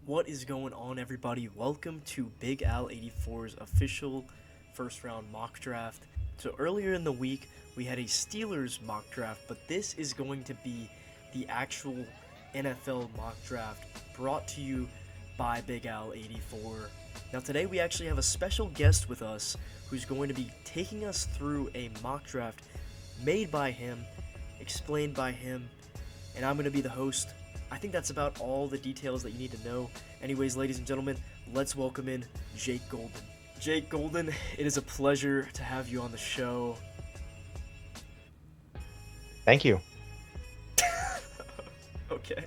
What is going on, everybody? Welcome to Big Al 84's official first round mock draft. So, earlier in the week, we had a Steelers mock draft, but this is going to be the actual NFL mock draft brought to you by Big Al 84. Now, today we actually have a special guest with us who's going to be taking us through a mock draft made by him, explained by him, and I'm going to be the host. I think that's about all the details that you need to know. Anyways, ladies and gentlemen, let's welcome in Jake Golden. Jake Golden, it is a pleasure to have you on the show. Thank you. Okay.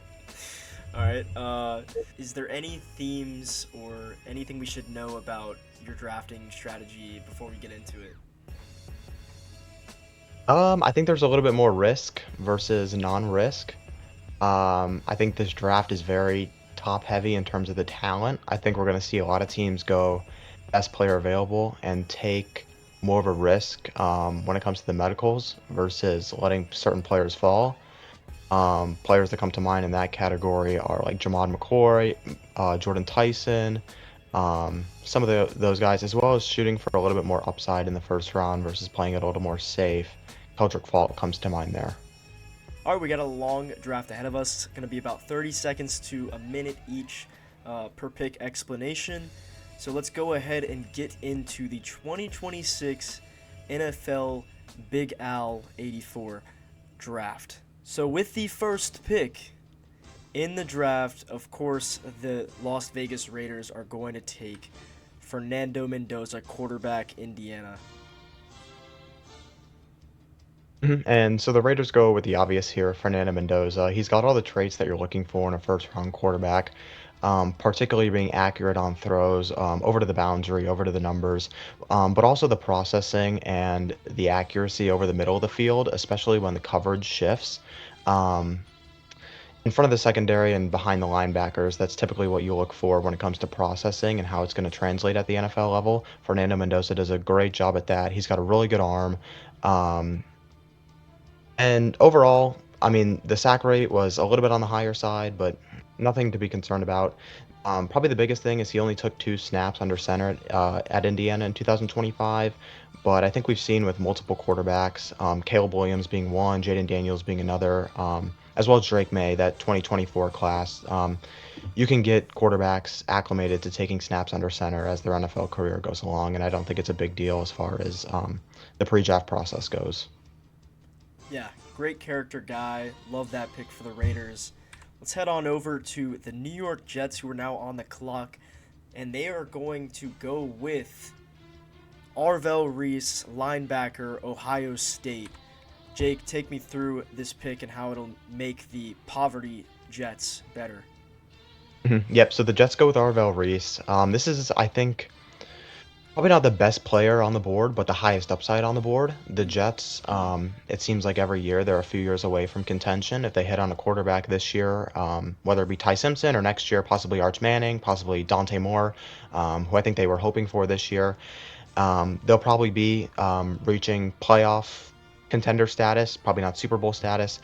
All right. Is there any themes or anything we should know about your drafting strategy before we get into it? I think there's a little bit more risk versus non-risk. I think this draft is very top heavy in terms of the talent. I think we're going to see a lot of teams go best player available and take more of a risk when it comes to the medicals versus letting certain players fall. Players that come to mind in that category are like Jamad McCoy, Jordan Tyson, some of those guys, as well as shooting for a little bit more upside in the first round versus playing it a little more safe. Keldrick Fault comes to mind there. All right, we got a long draft ahead of us. It's going to be about 30 seconds to a minute each per pick explanation. So let's go ahead and get into the 2026 NFL Big Al 84 draft. So with the first pick in the draft, of course, the Las Vegas Raiders are going to take Fernando Mendoza, quarterback, Indiana. And so the Raiders go with the obvious here, Fernando Mendoza. He's got all the traits that you're looking for in a first-round quarterback, particularly being accurate on throws, over to the boundary, over to the numbers, but also the processing and the accuracy over the middle of the field, especially when the coverage shifts. Um, in front of the secondary and behind the linebackers, that's typically what you look for when it comes to processing and how it's going to translate at the NFL level. Fernando Mendoza does a great job at that. He's got a really good arm. Um, and overall, I mean, the sack rate was a little bit on the higher side, but nothing to be concerned about. Probably the biggest thing is he only took 2 snaps under center at Indiana in 2025. But I think we've seen with multiple quarterbacks, Caleb Williams being one, Jaden Daniels being another, as well as Drake May, that 2024 class. You can get quarterbacks acclimated to taking snaps under center as their NFL career goes along, and I don't think it's a big deal as far as the pre-draft process goes. Yeah, great character guy. Love that pick for the Raiders. Let's head on over to the New York Jets, who are now on the clock, and they are going to go with Arvell Reese, linebacker, Ohio State. Jake, take me through this pick and how it'll make the poverty Jets better. Yep. So the Jets go with Arvell Reese. This is, I think, probably not the best player on the board, but the highest upside on the board. The Jets, it seems like every year they're a few years away from contention. If they hit on a quarterback this year, whether it be Ty Simpson or next year, possibly Arch Manning, possibly Dante Moore, who I think they were hoping for this year, they'll probably be reaching playoff contender status, probably not Super Bowl status.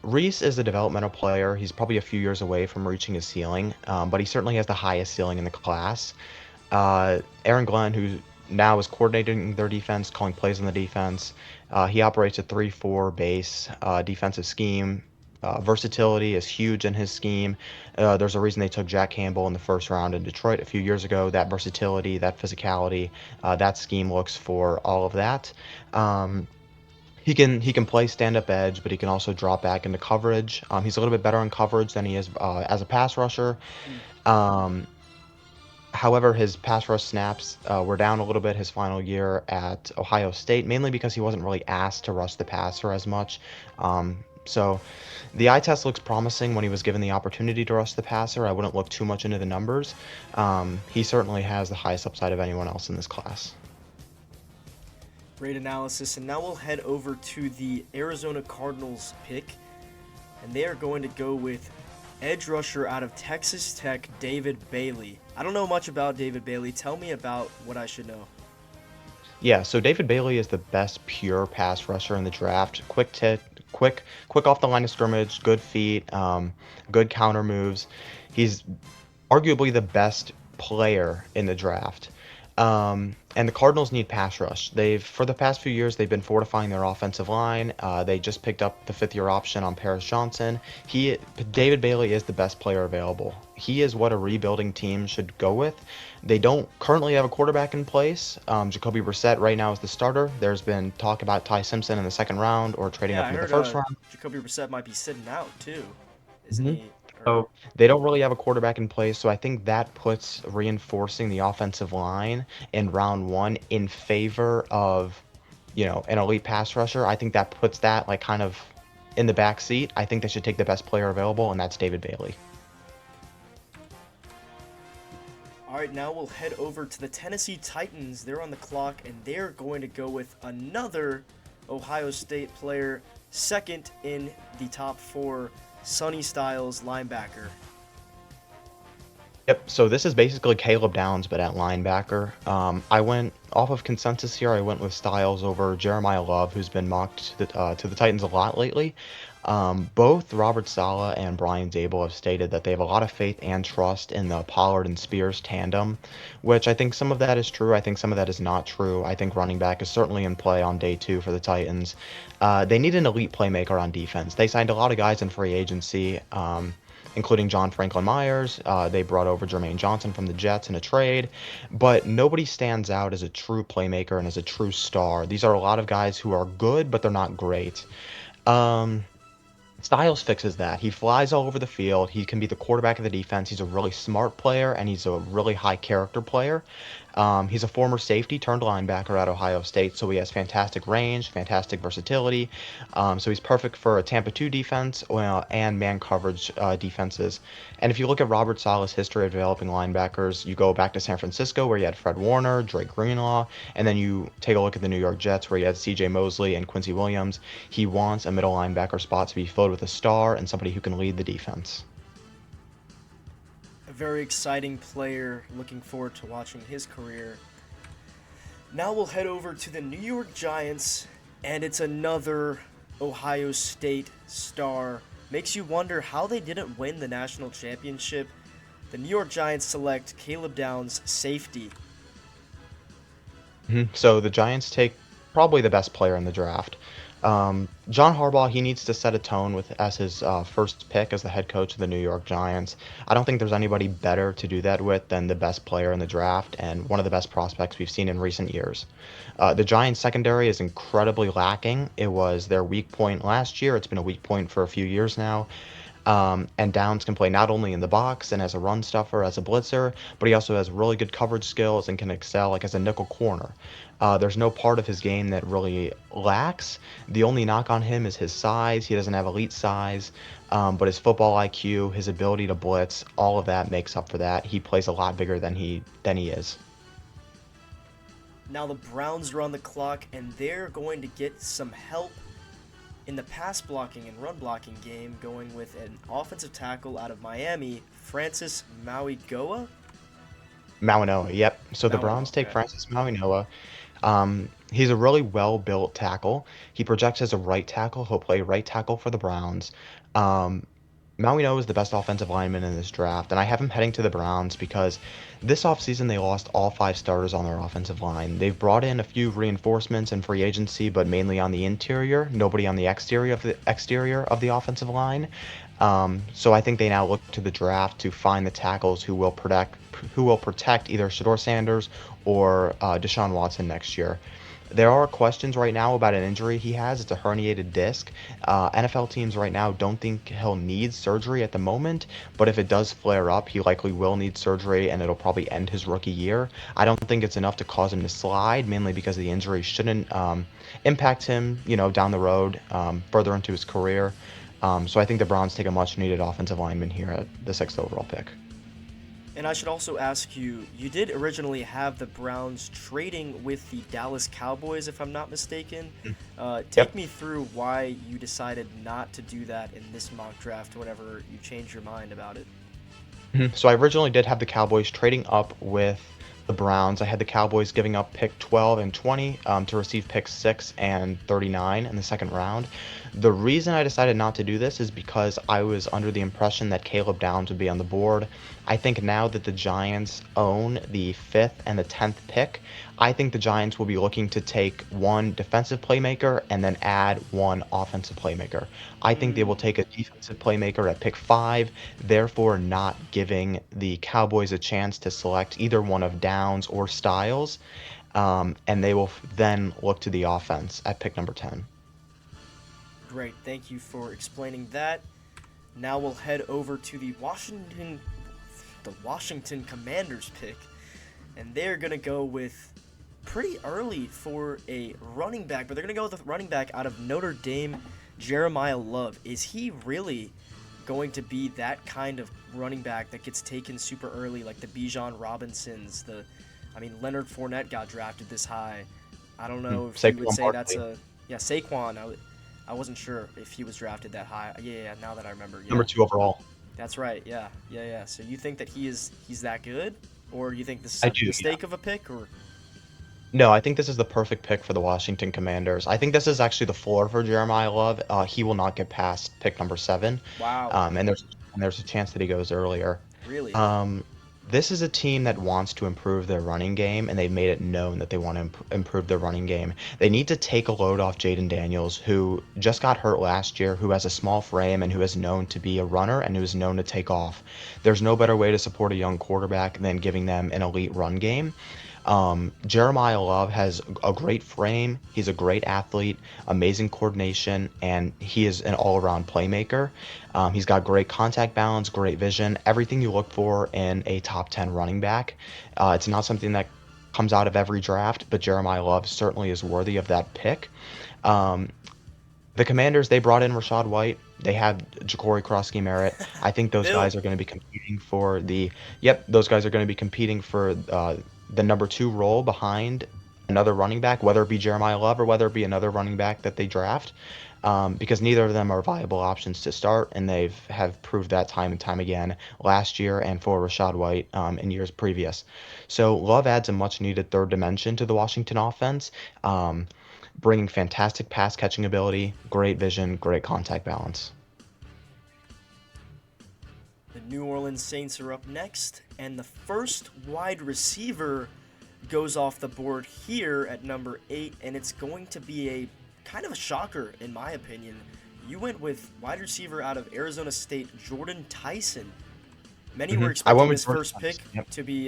Reese is a developmental player. He's probably a few years away from reaching his ceiling, but he certainly has the highest ceiling in the class. Aaron Glenn, who now is coordinating their defense, calling plays on the defense, he operates a 3-4 base defensive scheme. Versatility is huge in his scheme. There's a reason they took Jack Campbell in the first round in Detroit a few years ago. That versatility, that physicality, that scheme looks for all of that. Um, he can play stand up edge, but he can also drop back into coverage. He's a little bit better on coverage than he is as a pass rusher. Mm. Um, However, his pass rush snaps were down a little bit his final year at Ohio State, mainly because he wasn't really asked to rush the passer as much. So the eye test looks promising when he was given the opportunity to rush the passer. I wouldn't look too much into the numbers. He certainly has the highest upside of anyone else in this class. Great analysis. And now we'll head over to the Arizona Cardinals pick, and they are going to go with edge rusher out of Texas Tech, David Bailey. I don't know much about David Bailey. Tell me about what I should know. Yeah, so David Bailey is the best pure pass rusher in the draft. Quick off the line of scrimmage, good feet, good counter moves. He's arguably the best player in the draft. And the Cardinals need pass rush. For the past few years, they've been fortifying their offensive line. They just picked up the fifth-year option on Paris Johnson. David Bailey is the best player available. He is what a rebuilding team should go with. They don't currently have a quarterback in place. Jacoby Brissett right now is the starter. There's been talk about Ty Simpson in the second round or trading Yeah, up I into the heard first round. Jacoby Brissett might be sitting out too, isn't Mhm. he? Or So they don't really have a quarterback in place, so I think that puts reinforcing the offensive line in round one in favor of, an elite pass rusher. I think that puts that like kind of in the back seat. I think they should take the best player available, and that's David Bailey. all right, now we'll head over to the Tennessee Titans. They're on the clock, and they're going to go with another Ohio State player, second in the top four, Sonny Styles, linebacker. Yep. So this is basically Caleb Downs, but at linebacker. I went off of consensus here. I went with Styles over Jeremiah Love, who's been mocked to the Titans a lot lately. Both Robert Saleh and Brian Dable have stated that they have a lot of faith and trust in the Pollard and Spears tandem, which I think some of that is true. I think some of that is not true. I think running back is certainly in play on day two for the Titans. They need an elite playmaker on defense. They signed a lot of guys in free agency. Including John Franklin Myers. They brought over Jermaine Johnson from the Jets in a trade, but nobody stands out as a true playmaker and as a true star. These are a lot of guys who are good, but they're not great. Um, Styles fixes that. He flies all over the field. He can be the quarterback of the defense. He's a really smart player, and he's a really high character player. He's a former safety turned linebacker at Ohio State, so he has fantastic range, fantastic versatility. So he's perfect for a Tampa 2 defense and man coverage defenses. And if you look at Robert Saleh's history of developing linebackers, you go back to San Francisco where you had Fred Warner, Drake Greenlaw, and then you take a look at the New York Jets where you had C.J. Mosley and Quincy Williams. He wants a middle linebacker spot to be filled with a star and somebody who can lead the defense. A very exciting player. Looking forward to watching his career. Now we'll head over to the New York Giants, and it's another Ohio State star. Makes you wonder how they didn't win the national championship. The New York Giants select Caleb Downs, safety. So the Giants take probably the best player in the draft. John Harbaugh, he needs to set a tone with as his first pick as the head coach of the New York Giants. I don't think there's anybody better to do that with than the best player in the draft and one of the best prospects we've seen in recent years. The Giants secondary is incredibly lacking. It was their weak point last year. It's been a weak point for a few years now. And Downs can play not only in the box and as a run stuffer, as a blitzer, but he also has really good coverage skills and can excel like as a nickel corner. There's no part of his game that really lacks. The only knock on him is his size. He doesn't have elite size, but his football IQ, his ability to blitz, all of that makes up for that. He plays a lot bigger than he is. Now the Browns are on the clock, and they're going to get some help in the pass blocking and run blocking game, going with an offensive tackle out of Miami, Francis Mauigoa. Mauigoa, yep. So the Mauigoa, Browns take okay. Francis Mauigoa. He's a really well-built tackle. He projects as a right tackle. He'll play right tackle for the Browns. Um, Mauigoa is the best offensive lineman in this draft, and I have him heading to the Browns because this offseason they lost all five starters on their offensive line. They've brought in a few reinforcements in free agency, but mainly on the interior, nobody on the exterior of the offensive line. So I think they now look to the draft to find the tackles who will protect either Shador Sanders or Deshaun Watson next year. There are questions right now about an injury he has. It's a herniated disc. NFL teams right now don't think he'll need surgery at the moment, but if it does flare up, he likely will need surgery and it'll probably end his rookie year. I don't think it's enough to cause him to slide, mainly because the injury shouldn't impact him, down the road, further into his career. So I think the Browns take a much needed offensive lineman here at the sixth overall pick. And I should also ask you, you did originally have the Browns trading with the Dallas Cowboys, if I'm not mistaken. Take Yep. me through why you decided not to do that in this mock draft whenever you changed your mind about it. So I originally did have the Cowboys trading up with the Browns. I had the Cowboys giving up pick 12 and 20 to receive pick 6 and 39 in the second round. The reason I decided not to do this is because I was under the impression that Caleb Downs would be on the board. I think now that the Giants own the 5th and the 10th pick, I think the Giants will be looking to take one defensive playmaker and then add one offensive playmaker. I think they will take a defensive playmaker at pick 5, therefore not giving the Cowboys a chance to select either one of Downs or Styles, and they will then look to the offense at pick number 10. Great, thank you for explaining that. Now we'll head over to the Washington Commanders pick, and they're gonna go with pretty early for a running back, but they're gonna go with a running back out of Notre Dame, Jeremiah Love. Is he really going to be that kind of running back that gets taken super early, like the Bijan Robinsons? Leonard Fournette got drafted this high. I don't know if you would Saquon say that's Barkley, Saquon. I wasn't sure if he was drafted that high. Yeah. Now that I remember, yeah, number 2 overall. that's right. Yeah. So you think that he's that good, or you think this is I a do, yeah. mistake of a pick, or? No, I think this is the perfect pick for the Washington Commanders. I think this is actually the floor for Jeremiah Love. He will not get past pick number 7, Wow, and there's a chance that he goes earlier. really? Um, this is a team that wants to improve their running game, and they've made it known that they want to improve their running game. They need to take a load off Jaden Daniels, who just got hurt last year, who has a small frame and who is known to be a runner and who is known to take off. There's no better way to support a young quarterback than giving them an elite run game. Jeremiah Love has a great frame. He's a great athlete, amazing coordination, and he is an all-around playmaker. He's got great contact balance, great vision, everything you look for in a top 10 running back. It's not something that comes out of every draft, but Jeremiah Love certainly is worthy of that pick. Um, the Commanders, they brought in Rashad White. They have Ja'Cory Krosky-Merritt. I think those Bill. guys are going to be competing for those guys are going to be competing for the number 2 role behind another running back, whether it be Jeremiah Love or whether it be another running back that they draft, because neither of them are viable options to start, and have proved that time and time again last year and for Rashad White in years previous. So Love adds a much-needed third dimension to the Washington offense, bringing fantastic pass catching ability, great vision, great contact balance. The New Orleans Saints are up next, and the first wide receiver goes off the board here at number 8, and it's going to be a kind of a shocker, in my opinion. You went with wide receiver out of Arizona State, Jordan Tyson. Many were I expecting went with this Jordan first pick Tyson. Yep. to be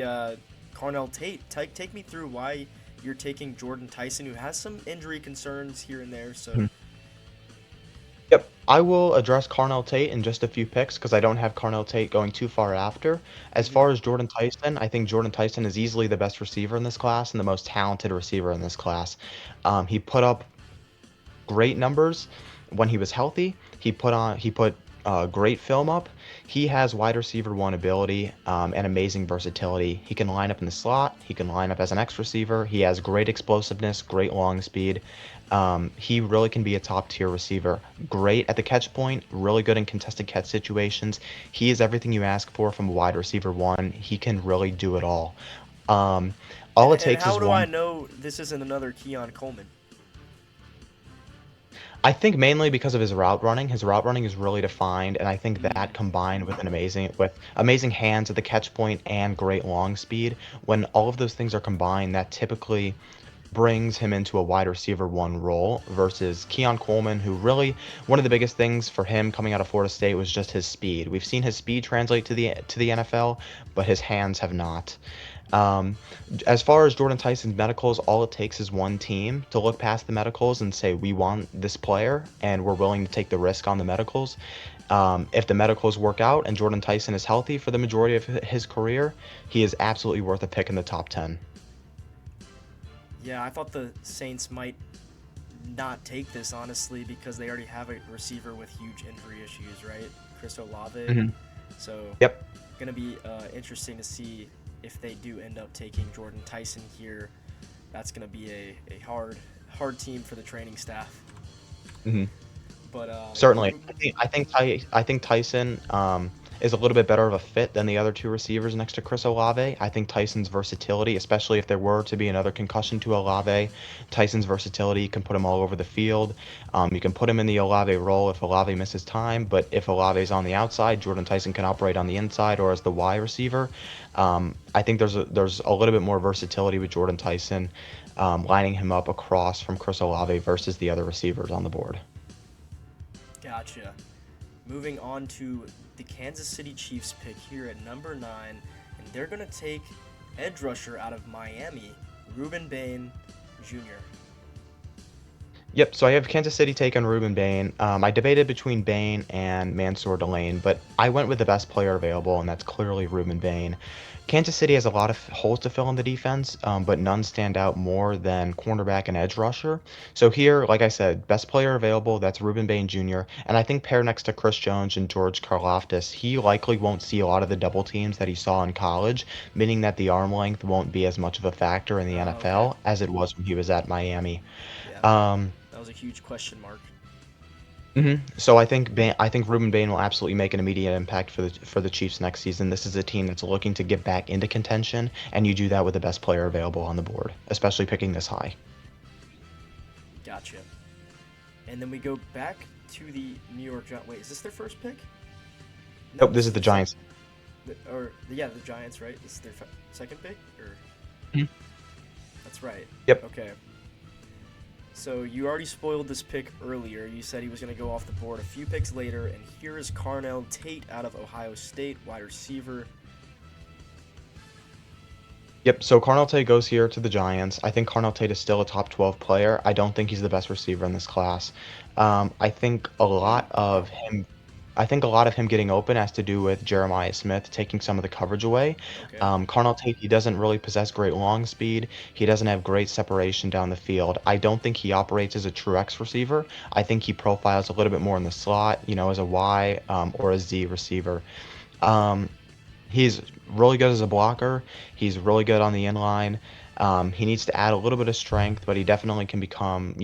Carnell Tate. Take me through why you're taking Jordan Tyson, who has some injury concerns here and there. So, Yep. I will address Carnell Tate in just a few picks because I don't have Carnell Tate going too far after. As mhm. far as Jordan Tyson, I think Jordan Tyson is easily the best receiver in this class and the most talented receiver in this class. He put up great numbers when he was healthy. He put great film up. He has wide receiver 1 ability and amazing versatility. He can line up in the slot. He can line up as an X receiver. He has great explosiveness, great long speed. He really can be a top tier receiver. Great at the catch point, really good in contested catch situations. He is everything you ask for from a wide receiver 1. He can really do it all. Um, all it And takes is how do I one. know this isn't another Keon Coleman? I think mainly because of his route running. His route running is really defined, and I think Mm. that combined with amazing hands at the catch point and great long speed, when all of those things are combined, that typically brings him into a wide receiver 1 role versus Keon Coleman, who really one of the biggest things for him coming out of Florida State was just his speed. We've seen his speed translate to the NFL, but his hands have not. Um, as far as Jordan Tyson's medicals, all it takes is one team to look past the medicals and say, we want this player and we're willing to take the risk on the medicals. If the medicals work out and Jordan Tyson is healthy for the majority of his career, he is absolutely worth a pick in the top 10. Yeah, I thought the Saints might not take this honestly because they already have a receiver with huge injury issues, right? Chris Olave. Hmm. So Yep. gonna be interesting to see if they do end up taking Jordan Tyson here. That's gonna be a hard team for the training staff. Hmm. But Certainly. I think Tyson is a little bit better of a fit than the other two receivers next to Chris Olave. I think Tyson's versatility, especially if there were to be another concussion to Olave, Tyson's versatility can put him all over the field. You can put him in the Olave role if Olave misses time, but if Olave's on the outside, Jordan Tyson can operate on the inside or as the Y receiver. I think there's a little bit more versatility with Jordan Tyson, lining him up across from Chris Olave versus the other receivers on the board. Gotcha. Moving on to the Kansas City Chiefs pick here at number 9, and they're going to take edge rusher out of Miami, Rueben Bain Jr. Yep, so I have Kansas City taking Rueben Bain. I debated between Bain and Mansour Delane, but I went with the best player available, and that's clearly Rueben Bain. Kansas City has a lot of holes to fill in the defense, but none stand out more than cornerback and edge rusher. So here, like I said, best player available, that's Rueben Bain Jr., and I think paired next to Chris Jones and George Karlaftis, he likely won't see a lot of the double teams that he saw in college, meaning that the arm length won't be as much of a factor in the NFL Okay. as it was when he was at Miami. Yeah, Um, that was a huge question mark. So I think Ruben Bain will absolutely make an immediate impact for the Chiefs next season. This is a team that's looking to get back into contention, and you do that with the best player available on the board, especially picking this high. Gotcha. And then we go back to the New York Giants. Wait, is this their first pick? No, Nope, this is the Giants. the Giants, right? This is their second pick, or Mhm. that's right. Yep. Okay. So you already spoiled this pick earlier. You said he was going to go off the board a few picks later, and here is Carnell Tate out of Ohio State, wide receiver. Yep, so Carnell Tate goes here to the Giants. I think Carnell Tate is still a top 12 player. I don't think he's the best receiver in this class. I think a lot of him I think a lot of him getting open has to do with Jeremiah Smith taking some of the coverage away. Okay. Carnell Tate, he doesn't really possess great long speed. He doesn't have great separation down the field. I don't think he operates as a true X receiver. I think he profiles a little bit more in the slot, as a Y or a Z receiver. Um, He's really good as a blocker. He's really good on the inline. He needs to add a little bit of strength, but he definitely can become,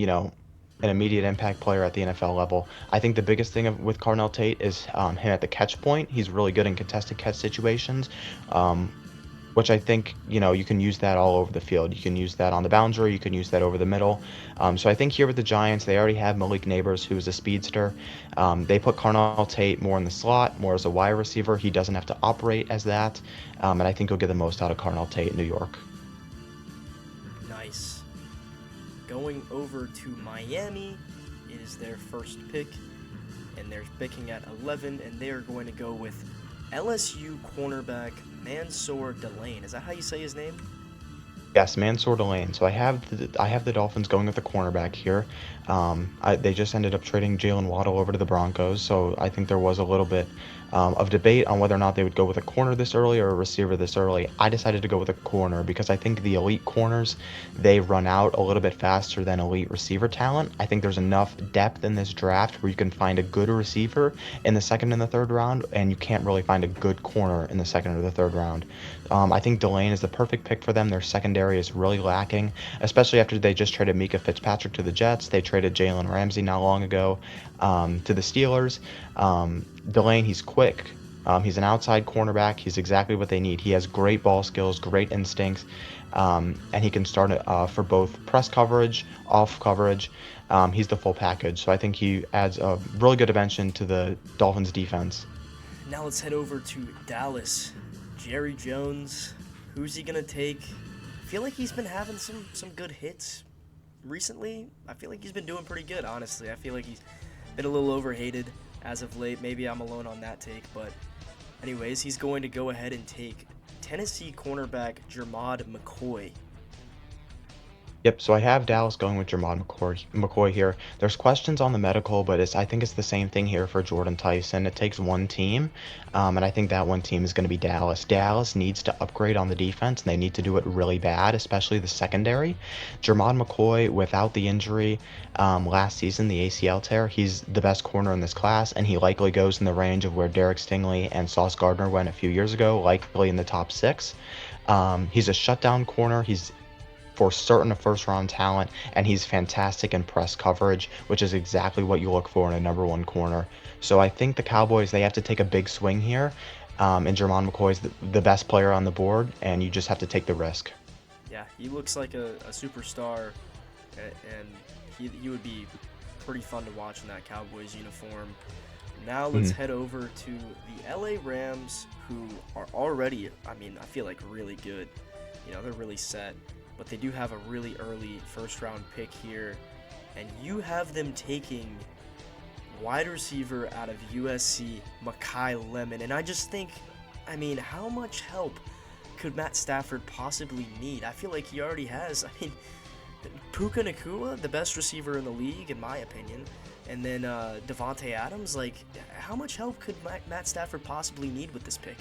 an immediate impact player at the NFL level. I think the biggest thing with Carnell Tate is him at the catch point. He's really good in contested catch situations, which I think, you can use that all over the field. You can use that on the boundary. You can use that over the middle. So I think here with the Giants, they already have Malik Neighbors, who is a speedster. They put Carnell Tate more in the slot, more as a wide receiver. He doesn't have to operate as that. And I think he'll get the most out of Carnell Tate in New York. Nice. Going over to Miami, it is their first pick, and they're picking at 11, and they are going to go with LSU cornerback Mansour Delane. Is that how you say his name? Yes, Mansour Delane. So I have the Dolphins going with the cornerback here. They just ended up trading Jalen Waddle over to the Broncos, so I think there was a little bit of debate on whether or not they would go with a corner this early or a receiver this early. I decided to go with a corner because I think the elite corners, they run out a little bit faster than elite receiver talent. I think there's enough depth in this draft where you can find a good receiver in the second and the third round, and you can't really find a good corner in the second or the third round. I think Delane is the perfect pick for them. Their secondary is really lacking, especially after they just traded Mika Fitzpatrick to the Jets. They traded Jalen Ramsey not long ago to the Steelers. Delane, he's quick. He's an outside cornerback. He's exactly what they need. He has great ball skills, great instincts, and he can start for both press coverage, off coverage. He's the full package. So I think he adds a really good dimension to the Dolphins' defense. Now let's head over to Dallas. Jerry Jones, who's he gonna take? I feel like he's been having some good hits recently. I feel like he's been doing pretty good, honestly. I feel like he's been a little overhated as of late. Maybe I'm alone on that take, but anyways, he's going to go ahead and take Tennessee cornerback Jermod McCoy. Yep, so I have Dallas going with Jermod McCoy here. There's questions on the medical, but I think it's the same thing here for Jordan Tyson. It takes one team, and I think that one team is going to be Dallas. Dallas needs to upgrade on the defense, and they need to do it really bad, especially the secondary. Jermod McCoy, without the injury last season, the ACL tear, he's the best corner in this class, and he likely goes in the range of where Derek Stingley and Sauce Gardner went a few years ago, likely in the top 6. He's a shutdown corner. He's for certain a first-round talent, and he's fantastic in press coverage, which is exactly what you look for in a number one corner. So I think the Cowboys, they have to take a big swing here, and Jermon McCoy's the best player on the board, and you just have to take the risk. Yeah, he looks like a superstar, and he would be pretty fun to watch in that Cowboys uniform. Now let's Mhm. head over to the LA Rams, who are already, I mean, I feel like really good. You know, they're really set, but they do have a really early first round pick here, and you have them taking wide receiver out of USC, Makai Lemon. And I just think, I mean, how much help could Matt Stafford possibly need? I feel like he already has. I mean, Puka Nakua, the best receiver in the league, in my opinion. And then Devontae Adams, like, how much help could Matt Stafford possibly need with this pick?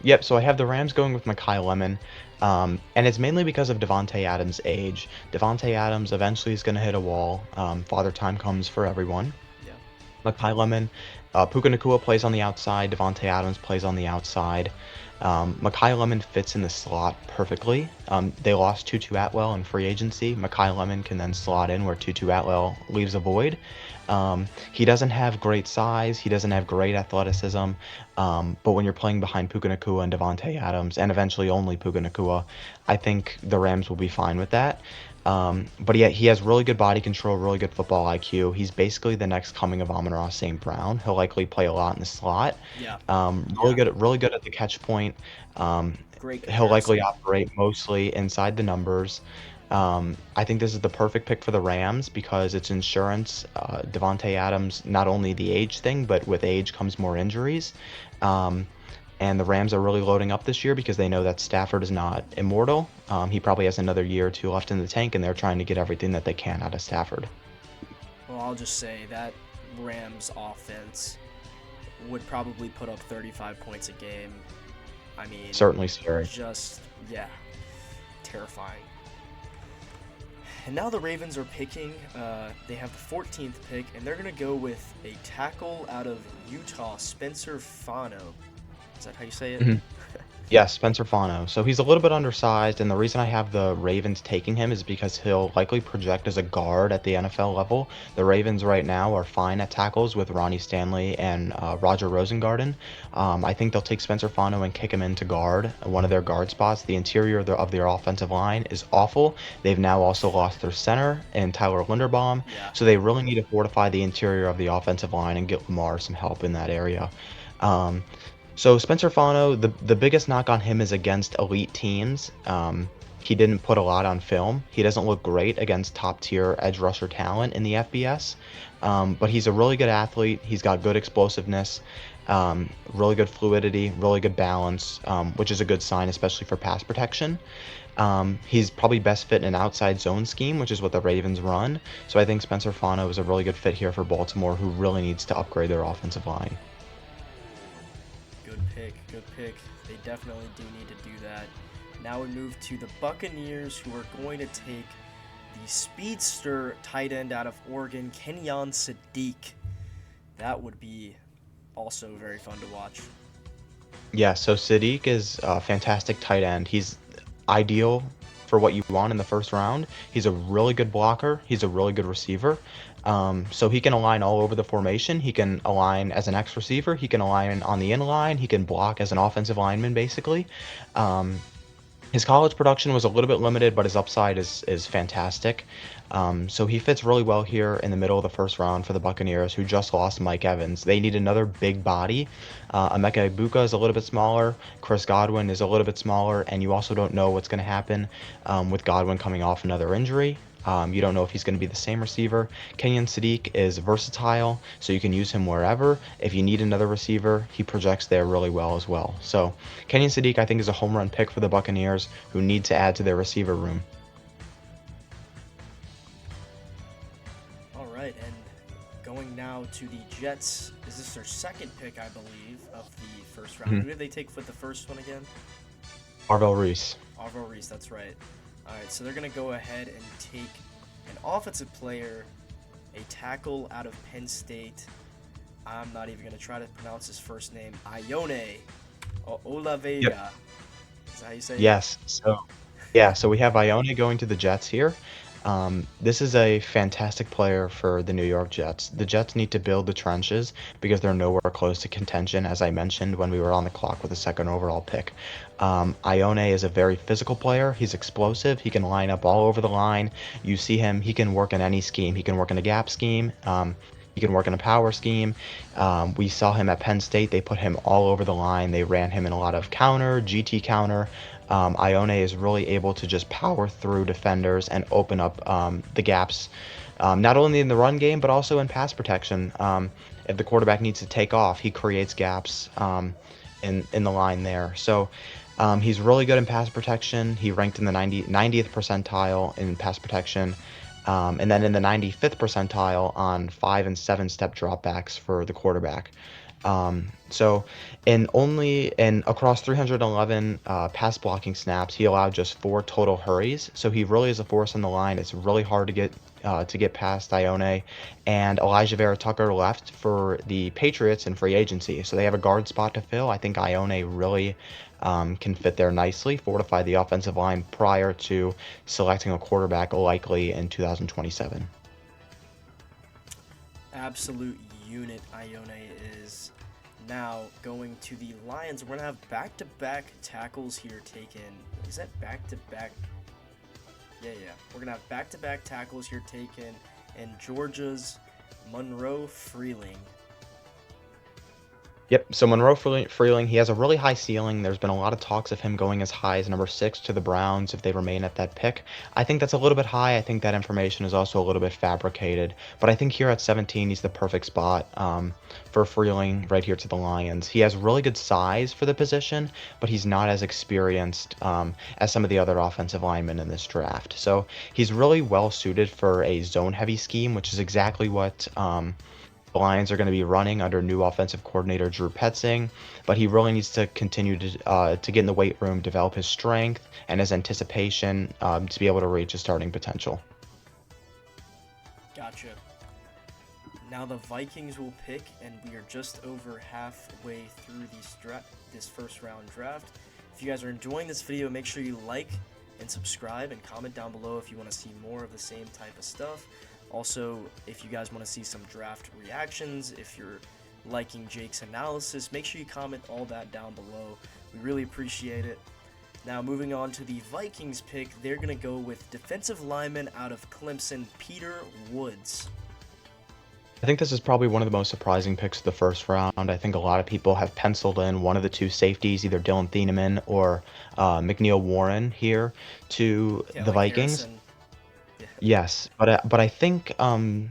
Yep, so I have the Rams going with Mekhi Lemon, and it's mainly because of Devontae Adams' age. Devontae Adams eventually is going to hit a wall. Father time comes for everyone. Yeah. Mekhi Lemon, Puka Nakua plays on the outside. Devontae Adams plays on the outside. Mekhi Lemon fits in the slot perfectly. They lost Tutu Atwell in free agency. Mekhi Lemon can then slot in where Tutu Atwell leaves a void. He doesn't have great size. He doesn't have great athleticism. But when you're playing behind Puka Nakua and Devontae Adams, and eventually only Puka Nakua, I think the Rams will be fine with that. But yeah, he has really good body control, really good football IQ. He's basically the next coming of Amon-Ra St. Brown. He'll likely play a lot in the slot. Yeah. Really Yeah. really good at the catch point. Um, Great he'll likely comparison. operate mostly inside the numbers. I think this is the perfect pick for the Rams because it's insurance. Devontae Adams, not only the age thing, but with age comes more injuries. Um, and the Rams are really loading up this year because they know that Stafford is not immortal. He probably has another year or two left in the tank, and they're trying to get everything that they can out of Stafford. Well, I'll just say that Rams offense would probably put up 35 points a game. I mean, Certainly scary. just, yeah, terrifying. And now the Ravens are picking. They have the 14th pick, and they're going to go with a tackle out of Utah, Spencer Fano. Is that how you say it? Mhm. Yes, Spencer Fano. So he's a little bit undersized, and the reason I have the Ravens taking him is because he'll likely project as a guard at the NFL level. The Ravens right now are fine at tackles with Ronnie Stanley and Roger Rosengarten. I think they'll take Spencer Fano and kick him into guard, one of their guard spots. The interior of their offensive line is awful. They've now also lost their center and Tyler Linderbaum, Yeah. so they really need to fortify the interior of the offensive line and get Lamar some help in that area. Um, so Spencer Fano, the biggest knock on him is against elite teams. He didn't put a lot on film. He doesn't look great against top tier edge rusher talent in the FBS, but he's a really good athlete. He's got good explosiveness, really good fluidity, really good balance, which is a good sign, especially for pass protection. He's probably best fit in an outside zone scheme, which is what the Ravens run. So I think Spencer Fano is a really good fit here for Baltimore, who really needs to upgrade their offensive line. Good pick. Good pick. They definitely do need to do that. Now we move to the Buccaneers, who are going to take the speedster tight end out of Oregon, Kenyon Sadiq. That would be also very fun to watch. Yeah, so Sadiq is a fantastic tight end. He's ideal for what you want in the first round. He's a really good blocker. He's a really good receiver. So he can align all over the formation. He can align as an X receiver. He can align on the inline. He can block as an offensive lineman, basically. Um, his college production was a little bit limited, but his upside is fantastic. So he fits really well here in the middle of the first round for the Buccaneers, who just lost Mike Evans. They need another big body. Emeka Ibuka is a little bit smaller. Chris Godwin is a little bit smaller, and you also don't know what's going to happen with Godwin coming off another injury. You don't know if he's going to be the same receiver. Kenyon Sadiq is versatile, so you can use him wherever. If you need another receiver, he projects there really well as well. So Kenyon Sadiq, I think, is a home run pick for the Buccaneers, who need to add to their receiver room. All right, and going now to the Jets. Is this their second pick, I believe, of the first round? Mhm. Who did they take with the first one again? Marvell Reese. Arvo Reese, that's right. All right, so they're going to go ahead and take an offensive player, a tackle out of Penn State. I'm not even going to try to pronounce his first name. Ione Olavega. Yep. Is that how you say it? Yes. So Yeah, so we have Ione going to the Jets here. This is a fantastic player for the New York Jets. The Jets need to build the trenches because they're nowhere close to contention, as I mentioned when we were on the clock with the second overall pick. Ione is a very physical player. He's explosive. He can line up all over the line. You see him, he can work in any scheme. He can work in a gap scheme. He can work in a power scheme. We saw him at Penn State. They put him all over the line. They ran him in a lot of counter, GT counter. Ione is really able to just power through defenders and open up the gaps, not only in the run game, but also in pass protection. If the quarterback needs to take off, he creates gaps in the line there. So he's really good in pass protection. He ranked in the 90th percentile in pass protection. And then in the 95th percentile on 5 and 7 step dropbacks for the quarterback. So in across 311 pass blocking snaps, he allowed just 4 total hurries. So he really is a force on the line. It's really hard to get past Ione. And Elijah Vera Tucker left for the Patriots in free agency, so they have a guard spot to fill. I think Ione really can fit there nicely, fortify the offensive line prior to selecting a quarterback likely in 2027. Absolute unit Ione is. Now going to the Lions, we're gonna have back-to-back tackles here taken. Is that back-to-back? Yeah. We're gonna have back-to-back tackles here taken, and Georgia's Monroe Freeling. Yep, so Monroe Freeling, he has a really high ceiling. There's been a lot of talks of him going as high as number 6 to the Browns if they remain at that pick. I think that's a little bit high. I think that information is also a little bit fabricated. But I think here at 17, he's the perfect spot for Freeling right here to the Lions. He has really good size for the position, but he's not as experienced as some of the other offensive linemen in this draft. So he's really well suited for a zone-heavy scheme, which is exactly what the Lions are going to be running under new offensive coordinator Drew Petzing, but he really needs to continue to get in the weight room, develop his strength and his anticipation to be able to reach his starting potential. Gotcha. Now the Vikings will pick, and we are just over halfway through this first round draft. If you guys are enjoying this video, make sure you like and subscribe and comment down below if you want to see more of the same type of stuff. Also, if you guys want to see some draft reactions, if you're liking Jake's analysis, make sure you comment all that down below. We really appreciate it. Now, moving on to the Vikings pick, they're going to go with defensive lineman out of Clemson, Peter Woods. I think this is probably one of the most surprising picks of the first round. I think a lot of people have penciled in one of the 2 safeties, either Dylan Thieneman or McNeil Warren here to Yeah, the like Vikings. Harrison. Yeah. Yes, but I think to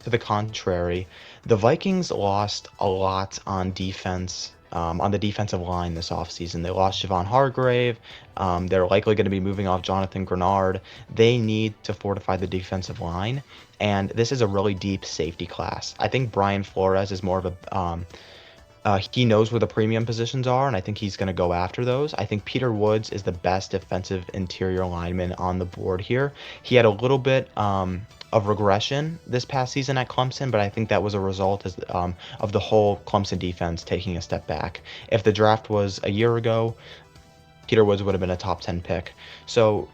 the contrary, the Vikings lost a lot on defense, on the defensive line this offseason. They lost Javon Hargrave. They're likely going to be moving off Jonathan Grenard. They need to fortify the defensive line, and this is a really deep safety class. I think Brian Flores is more of a he knows where the premium positions are, and I think he's going to go after those. I think Peter Woods is the best defensive interior lineman on the board here. He had a little bit of regression this past season at Clemson, but I think that was a result of the whole Clemson defense taking a step back. If the draft was a year ago, Peter Woods would have been a top 10 pick. So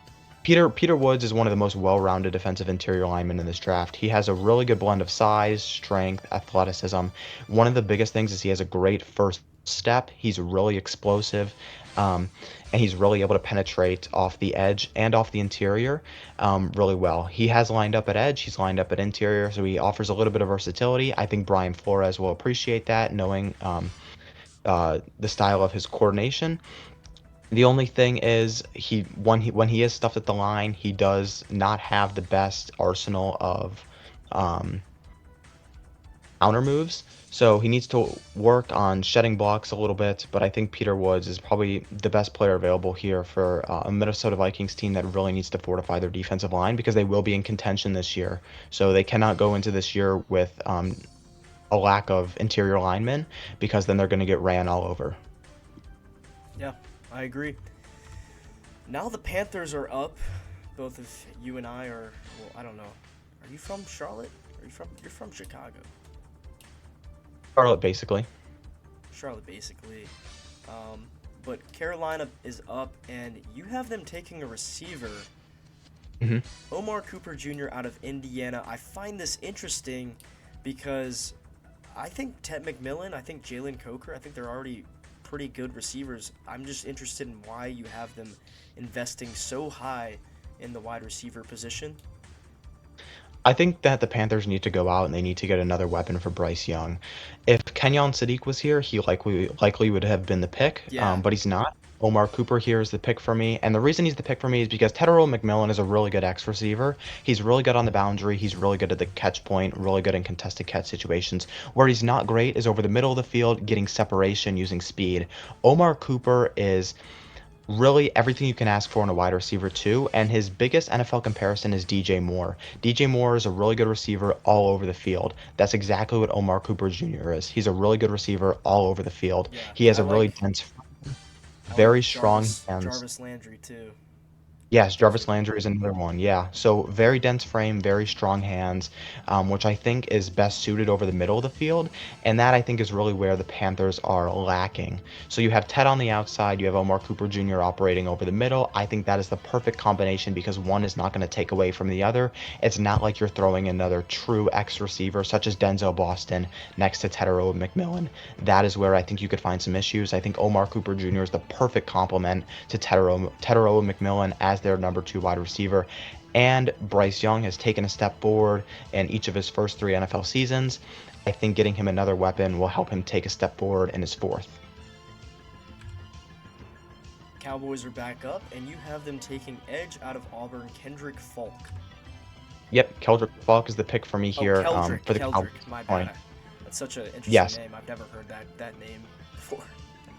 Peter Woods is one of the most well-rounded defensive interior linemen in this draft. He has a really good blend of size, strength, athleticism. One of the biggest things is he has a great first step. He's really explosive, and he's really able to penetrate off the edge and off the interior really well. He has lined up at edge. He's lined up at interior, so he offers a little bit of versatility. I think Brian Flores will appreciate that, knowing the style of his coordination. The only thing is when he is stuffed at the line, he does not have the best arsenal of um, counter moves. So he needs to work on shedding blocks a little bit. But I think Peter Woods is probably the best player available here for a Minnesota Vikings team that really needs to fortify their defensive line because they will be in contention this year. So they cannot go into this year with a lack of interior linemen because then they're going to get ran all over. Yeah, I agree. Now the Panthers are up. Both of you and I are, well, I don't know. Are you from Charlotte? You're from Chicago. Charlotte, basically. Charlotte, basically. but Carolina is up, and you have them taking a receiver, Hmm. Omar Cooper Jr. out of Indiana. I find this interesting because I think Ted McMillan, I think Jalen Coker, I think they're already pretty good receivers. I'm just interested in why you have them investing so high in the wide receiver position. I think that the Panthers need to go out and they need to get another weapon for Bryce Young. If Kenyon Sadiq was here, he likely would have been the pick, Yeah, but he's not. Omar Cooper here is the pick for me, and the reason he's the pick for me is because Tedero McMillan is a really good X receiver. He's really good on the boundary. He's really good at the catch point, really good in contested catch situations. Where he's not great is over the middle of the field, getting separation using speed. Omar Cooper is really everything you can ask for in a wide receiver too. And his biggest NFL comparison is DJ Moore. DJ Moore is a really good receiver all over the field. That's exactly what Omar Cooper Jr. is. He's a really good receiver all over the field. yeah. He has a really dense, I very like strong hands. Jarvis Landry too. Yes, Jarvis Perfect. Landry is another one. Yeah. So very dense frame, very strong hands, which I think is best suited over the middle of the field. And that I think is really where the Panthers are lacking. So you have Ted on the outside, you have Omar Cooper Jr. operating over the middle. I think that is the perfect combination because one is not going to take away from the other. It's not like you're throwing another true X receiver such as Denzel Boston next to Tedero McMillan. That is where I think you could find some issues. I think Omar Cooper Jr. is the perfect complement to Tedero McMillan as their number two wide receiver. And Bryce Young has taken a step forward in each of his first three NFL seasons. I think getting him another weapon will help him take a step forward in his fourth. Cowboys are back up, and you have them taking edge out of Auburn, Kendrick Falk. Yep, Keldrick Falk is the pick for me Oh, here for the Cowboys. Keldrick, my bad. That's such an interesting Yes. name. I've never heard that name before.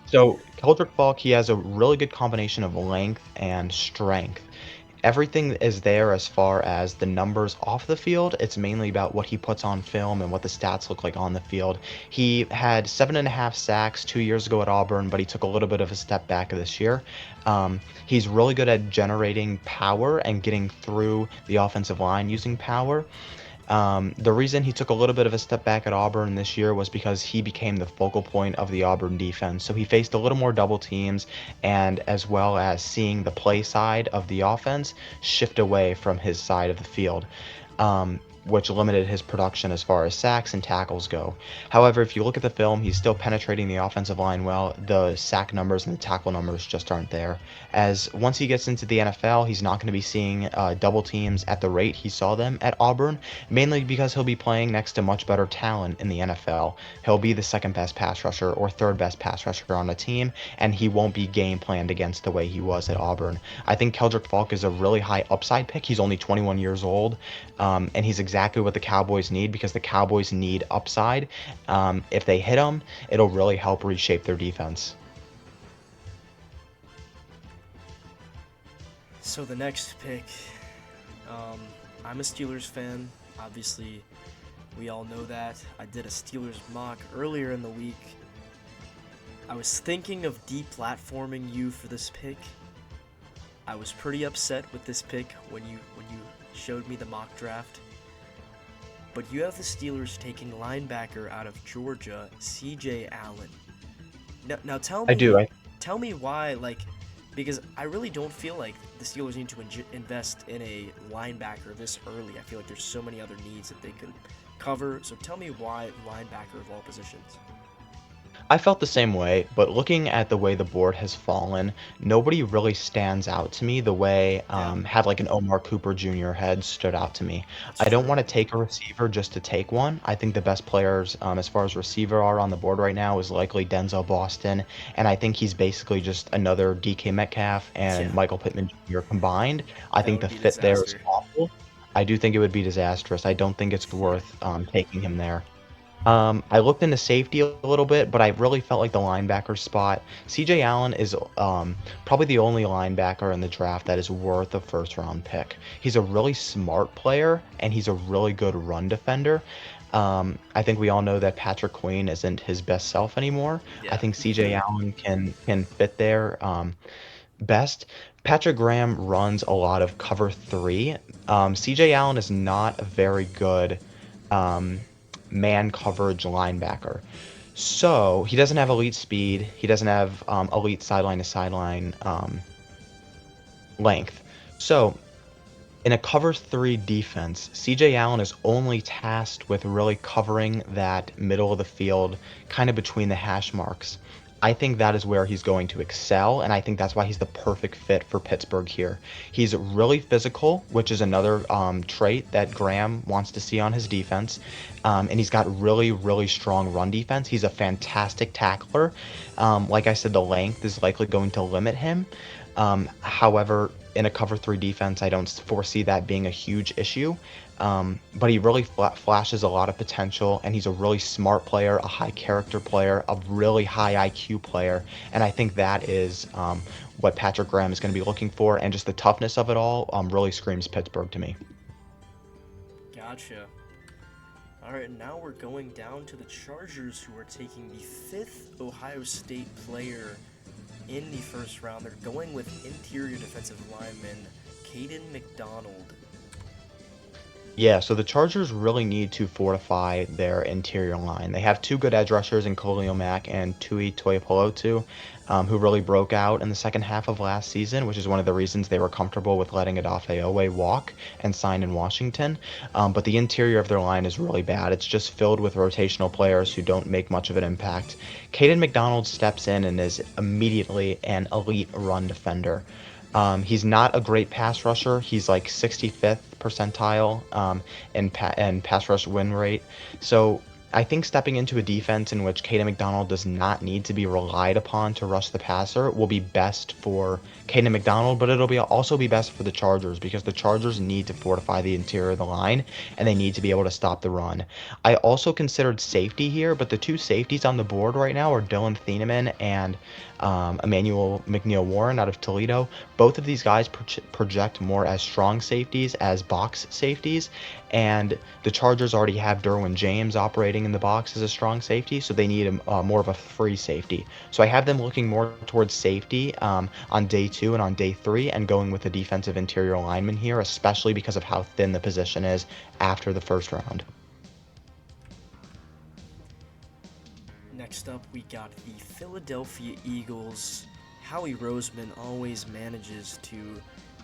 So Keldrick Falk, he has a really good combination of length and strength. Everything is there as far as the numbers off the field. It's mainly about what he puts on film and what the stats look like on the field. He had 7.5 sacks 2 years ago at Auburn, but he took a little bit of a step back this year. He's really good at generating power and getting through the offensive line using power. The reason he took a little bit of a step back at Auburn this year was because he became the focal point of the Auburn defense. So he faced a little more double teams, and as well as seeing the play side of the offense shift away from his side of the field. Which limited his production as far as sacks and tackles go. However, if you look at the film, he's still penetrating the offensive line well. The sack numbers and the tackle numbers just aren't there. As once he gets into the NFL, he's not going to be seeing double teams at the rate he saw them at Auburn, mainly because he'll be playing next to much better talent in the NFL. He'll be the second best pass rusher or third best pass rusher on the team, and he won't be game planned against the way he was at Auburn. I think Keldrick Falk is a really high upside pick. He's only 21 years old, and he's exactly what the Cowboys need because the Cowboys need upside. If they hit him, it'll really help reshape their defense. So the next pick, I'm a Steelers fan. Obviously, we all know that. I did a Steelers mock earlier in the week. I was thinking of deplatforming you for this pick. I was pretty upset with this pick when you showed me the mock draft. But you have the Steelers taking linebacker out of Georgia, C.J. Allen. Now I do. tell me why, like, because I really don't feel like the Steelers need to invest in a linebacker this early. I feel like there's so many other needs that they could cover. So tell me why linebacker of all positions. I felt the same way, but looking at the way the board has fallen, nobody really stands out to me the way Yeah, had like an Omar Cooper Jr. had stood out to me. that's I don't true. want to take a receiver just to take one. I think the best players, as far as receiver are on the board right now, is likely Denzel Boston, and I think he's basically just another DK Metcalf and Yeah, Michael Pittman Jr. combined. I that think would the be fit there is disaster. awful. I do think it would be disastrous. I don't think it's Yeah. worth taking him there. I looked into safety a little bit, but I really felt like the linebacker spot. CJ Allen is probably the only linebacker in the draft that is worth a first round pick. He's a really smart player and he's a really good run defender. I think we all know that Patrick Queen isn't his best self anymore. I Yeah. think CJ Allen can fit there best. Patrick Graham runs a lot of cover three. CJ Allen is not a very good um, man coverage linebacker. So he doesn't have elite speed. He doesn't have elite sideline to sideline length. So in a cover three defense, CJ Allen is only tasked with really covering that middle of the field, kind of between the hash marks. I think that is where he's going to excel, and I think that's why he's the perfect fit for Pittsburgh here. He's really physical, which is another trait that Graham wants to see on his defense, and he's got really, really strong run defense. He's a fantastic tackler. Like I said, the length is likely going to limit him. However, in a cover three defense, I don't foresee that being a huge issue. But he really flashes a lot of potential, and he's a really smart player, a high character player, a really high IQ player, and I think that is what Patrick Graham is going to be looking for, and just the toughness of it all really screams Pittsburgh to me. Gotcha. Alright, now we're going down to the Chargers, who are taking the 5th Ohio State player in the first round. They're going with interior defensive lineman Caden McDonald. Yeah, so the Chargers really need to fortify their interior line. They have two good edge rushers in Khalil Mack and Tui Toiopolotu, who really broke out in the second half of last season, which is one of the reasons they were comfortable with letting Odafe Oweh walk and sign in Washington. But the interior of their line is really bad. It's just filled with rotational players who don't make much of an impact. Caden McDonald steps in and is immediately an elite run defender. He's not a great pass rusher. He's like 65th percentile in pass rush win rate. So I think stepping into a defense in which Caden McDonald does not need to be relied upon to rush the passer will be best for Caden McDonald, but it'll also be best for the Chargers because the Chargers need to fortify the interior of the line and they need to be able to stop the run. I also considered safety here, but the two safeties on the board right now are Dylan Thieneman and Emmanuel McNeil Warren out of Toledo. Both of these guys project more as strong safeties, as box safeties, and the Chargers already have Derwin James operating in the box as a strong safety, so they need more of a free safety. So I have them looking more towards safety on day 2 and on day 3, and going with a defensive interior lineman here, especially because of how thin the position is after the first round. Next up, we got the Philadelphia Eagles. Howie Roseman always manages to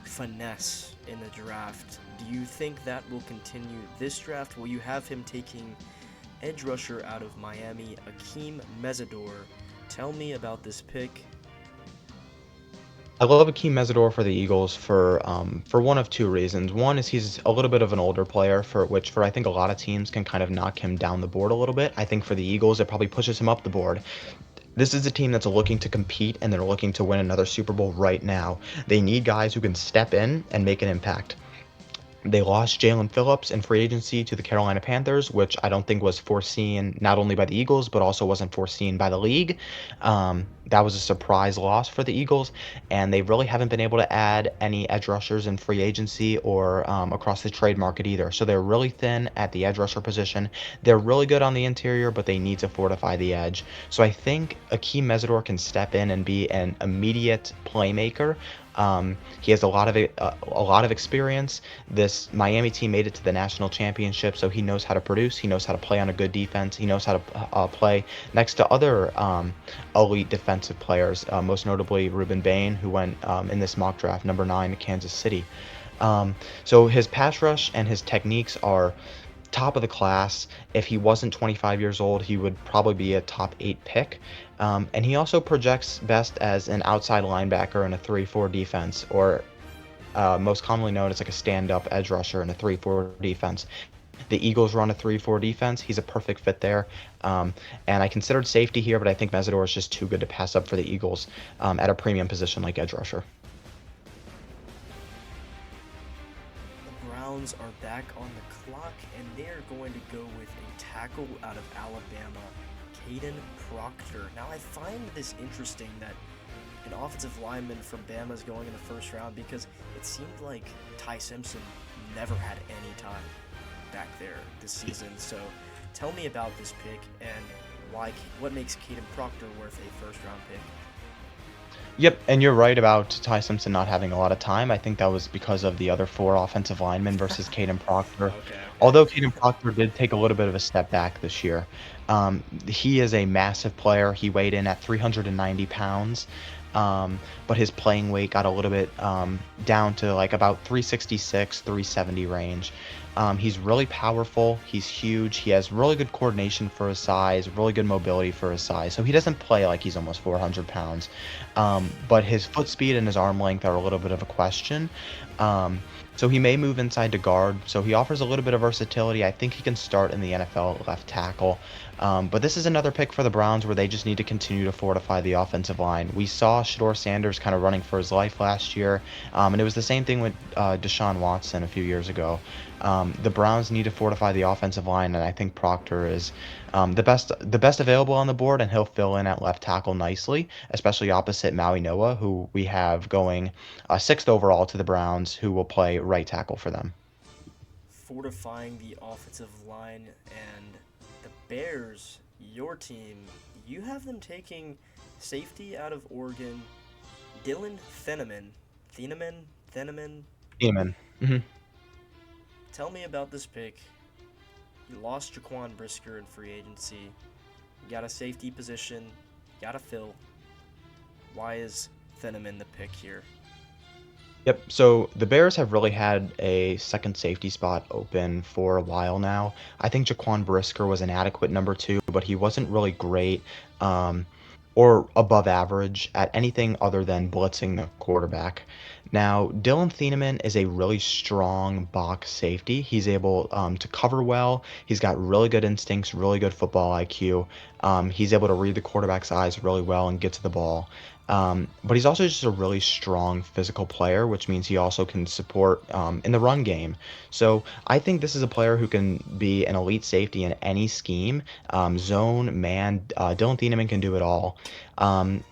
finesse in the draft. Do you think that will continue this draft? Will you have him taking edge rusher out of Miami, Akeem Mesidor? Tell me about this pick. I love Akeem Mesidor for the Eagles for one of two reasons. One is he's a little bit of an older player, for I think a lot of teams can kind of knock him down the board a little bit. I think for the Eagles, it probably pushes him up the board. This is a team that's looking to compete, and they're looking to win another Super Bowl right now. They need guys who can step in and make an impact. They lost Jalen Phillips in free agency to the Carolina Panthers, which I don't think was foreseen not only by the Eagles, but also wasn't foreseen by the league. That was a surprise loss for the Eagles, and they really haven't been able to add any edge rushers in free agency or across the trade market either. So they're really thin at the edge rusher position. They're really good on the interior, but they need to fortify the edge. So I think Akeem Mesidor can step in and be an immediate playmaker. He has a lot of experience. This Miami team made it to the national championship, so he knows how to produce. He knows how to play on a good defense. He knows how to play next to other elite defensive players, most notably Ruben Bain, who went in this mock draft number 9 to Kansas City. So his pass rush and his techniques are top of the class. If he wasn't 25 years old, he would probably be a top 8 pick. And he also projects best as an outside linebacker in a 3-4 defense, or most commonly known as like a stand-up edge rusher in a 3-4 defense. The Eagles run a 3-4 defense. He's a perfect fit there. And I considered safety here, but I think Mesidor is just too good to pass up for the Eagles at a premium position like edge rusher. The Browns are back on the clock, and they're going to go with a tackle out of Alabama, Caden Proctor. Now, I find this interesting that an offensive lineman from Bama is going in the first round because it seemed like Ty Simpson never had any time back there this season. So tell me about this pick and what makes Caden Proctor worth a first-round pick. Yep, and you're right about Ty Simpson not having a lot of time. I think that was because of the other 4 offensive linemen versus Caden Proctor. Okay. Although Caden Proctor did take a little bit of a step back this year. He is a massive player. He weighed in at 390 pounds, but his playing weight got a little bit down to like about 366, 370 range. He's really powerful. He's huge. He has really good coordination for his size, really good mobility for his size. So he doesn't play like he's almost 400 pounds. But his foot speed and his arm length are a little bit of a question. Um, so he may move inside to guard. So he offers a little bit of versatility. I think he can start in the NFL at left tackle. But this is another pick for the Browns where they just need to continue to fortify the offensive line. We saw Shedeur Sanders kind of running for his life last year, and it was the same thing with Deshaun Watson a few years ago. The Browns need to fortify the offensive line, and I think Proctor is the best available on the board, and he'll fill in at left tackle nicely, especially opposite Maui Noah, who we have going sixth overall to the Browns, who will play right tackle for them. Fortifying the offensive line, and the Bears, your team, you have them taking safety out of Oregon, Dylan Theneman. Theneman. Amen. Hmm. Tell me about this pick. You lost Jaquan Brisker in free agency. You got a safety position. You got to fill. Why is Theneman the pick here? Yep. So the Bears have really had a second safety spot open for a while now. I think Jaquan Brisker was an adequate number two, but he wasn't really great um, or above average at anything other than blitzing the quarterback. Now, Dylan Thieneman is a really strong box safety. He's able to cover well. He's got really good instincts, really good football IQ. He's able to read the quarterback's eyes really well and get to the ball. But he's also just a really strong physical player, which means he also can support in the run game. So I think this is a player who can be an elite safety in any scheme, zone, man. Dylan Thieneman can do it all.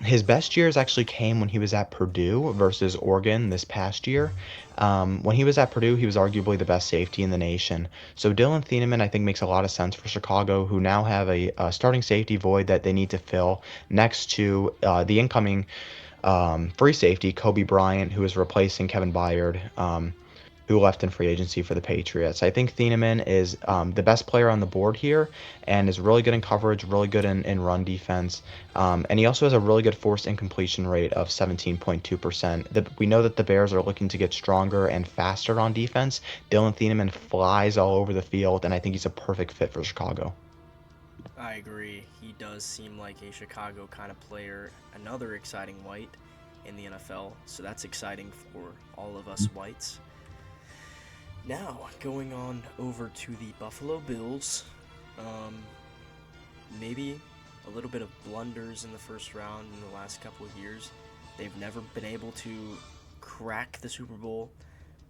His best years actually came when he was at Purdue versus Oregon this past year. When he was at Purdue, he was arguably the best safety in the nation. So Dylan Thieneman, I think, makes a lot of sense for Chicago, who now have a starting safety void that they need to fill next to the incoming free safety, Kobe Bryant, who is replacing Kevin Byard, who left in free agency for the Patriots. I think Thieneman is the best player on the board here and is really good in coverage, really good in run defense. And he also has a really good forced incompletion rate of 17.2%. We know that the Bears are looking to get stronger and faster on defense. Dylan Thieneman flies all over the field, and I think he's a perfect fit for Chicago. I agree. He does seem like a Chicago kind of player. Another exciting white in the NFL, so that's exciting for all of us whites. Now, going on over to the Buffalo Bills. Maybe a little bit of blunders in the first round in the last couple of years. They've never been able to crack the Super Bowl.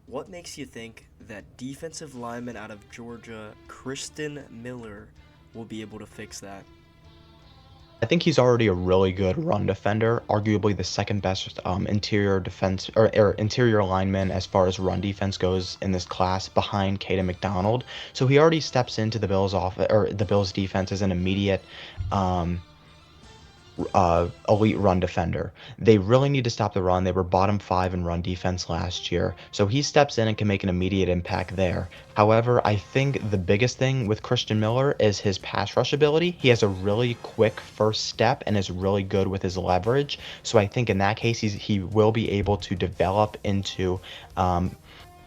What makes you think that defensive lineman out of Georgia, Kristen Miller, will be able to fix that? I think he's already a really good run defender, arguably the second best interior defense or interior lineman as far as run defense goes in this class, behind Caden McDonald. So he already steps into the Bills defense as an immediate um, elite run defender. They really need to stop the run. They were bottom five in run defense last year. So he steps in and can make an immediate impact there. However, I think the biggest thing with Christian Miller is his pass rush ability. He has a really quick first step and is really good with his leverage. So I think in that case, he will be able to develop into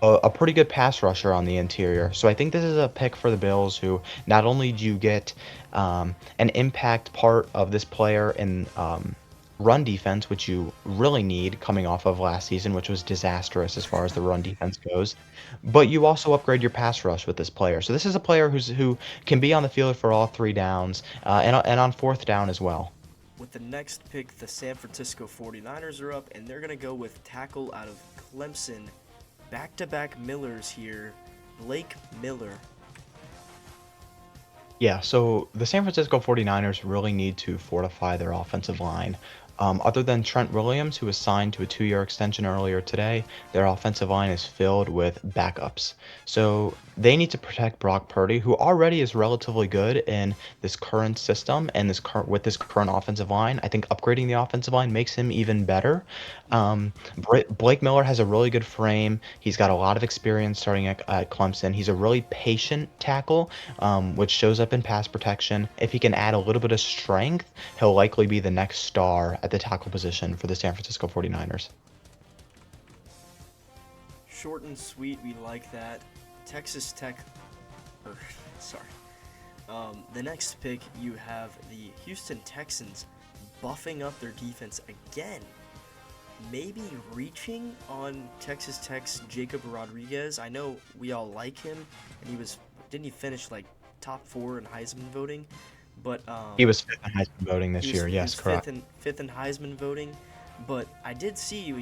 a pretty good pass rusher on the interior. So I think this is a pick for the Bills, who not only do you get an impact part of this player in run defense, which you really need coming off of last season, which was disastrous as far as the run defense goes, but you also upgrade your pass rush with this player. So this is a player who can be on the field for all three downs and on fourth down as well. With the next pick, the San Francisco 49ers are up, and they're going to go with tackle out of Clemson. Back-to-back Millers here. Blake Miller. Yeah, so the San Francisco 49ers really need to fortify their offensive line. Other than Trent Williams, who was signed to a 2-year extension earlier today, their offensive line is filled with backups. So they need to protect Brock Purdy, who already is relatively good in this current system and with this current offensive line. I think upgrading the offensive line makes him even better. Blake Miller has a really good frame. He's got a lot of experience starting at Clemson. He's a really patient tackle, which shows up in pass protection. If he can add a little bit of strength, he'll likely be the next star at the tackle position for the San Francisco 49ers. Short and sweet, we like that. Texas Tech, or sorry. The next pick, you have the Houston Texans buffing up their defense again. Maybe reaching on Texas Tech's Jacob Rodriguez. I know we all like him, and didn't he finish like top 4 in Heisman voting? But He was fifth in Heisman voting this year. he Yes, was correct. fifth in Heisman voting. But I did see,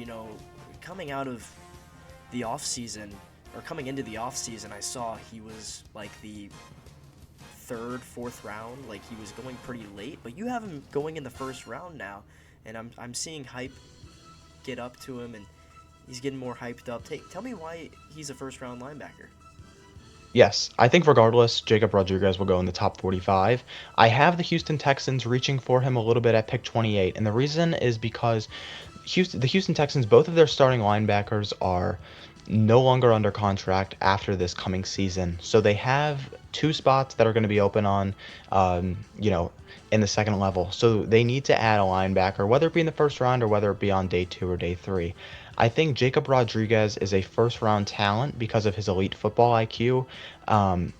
coming out of the off season or coming into the off season, I saw he was like the third, fourth round. Like he was going pretty late. But you have him going in the first round now, and I'm seeing hype get up to him, and he's getting more hyped up. Tell me why he's a first round linebacker. Yes, I think regardless, Jacob Rodriguez will go in the top 45. I have the Houston Texans reaching for him a little bit at pick 28, and the reason is because the Houston Texans, both of their starting linebackers are no longer under contract after this coming season. So they have 2 spots that are going to be open on, um, you know, in the second level. So they need to add a linebacker, whether it be in the first round or whether it be on day 2 or day 3. I think Jacob Rodriguez is a first round talent because of his elite football IQ.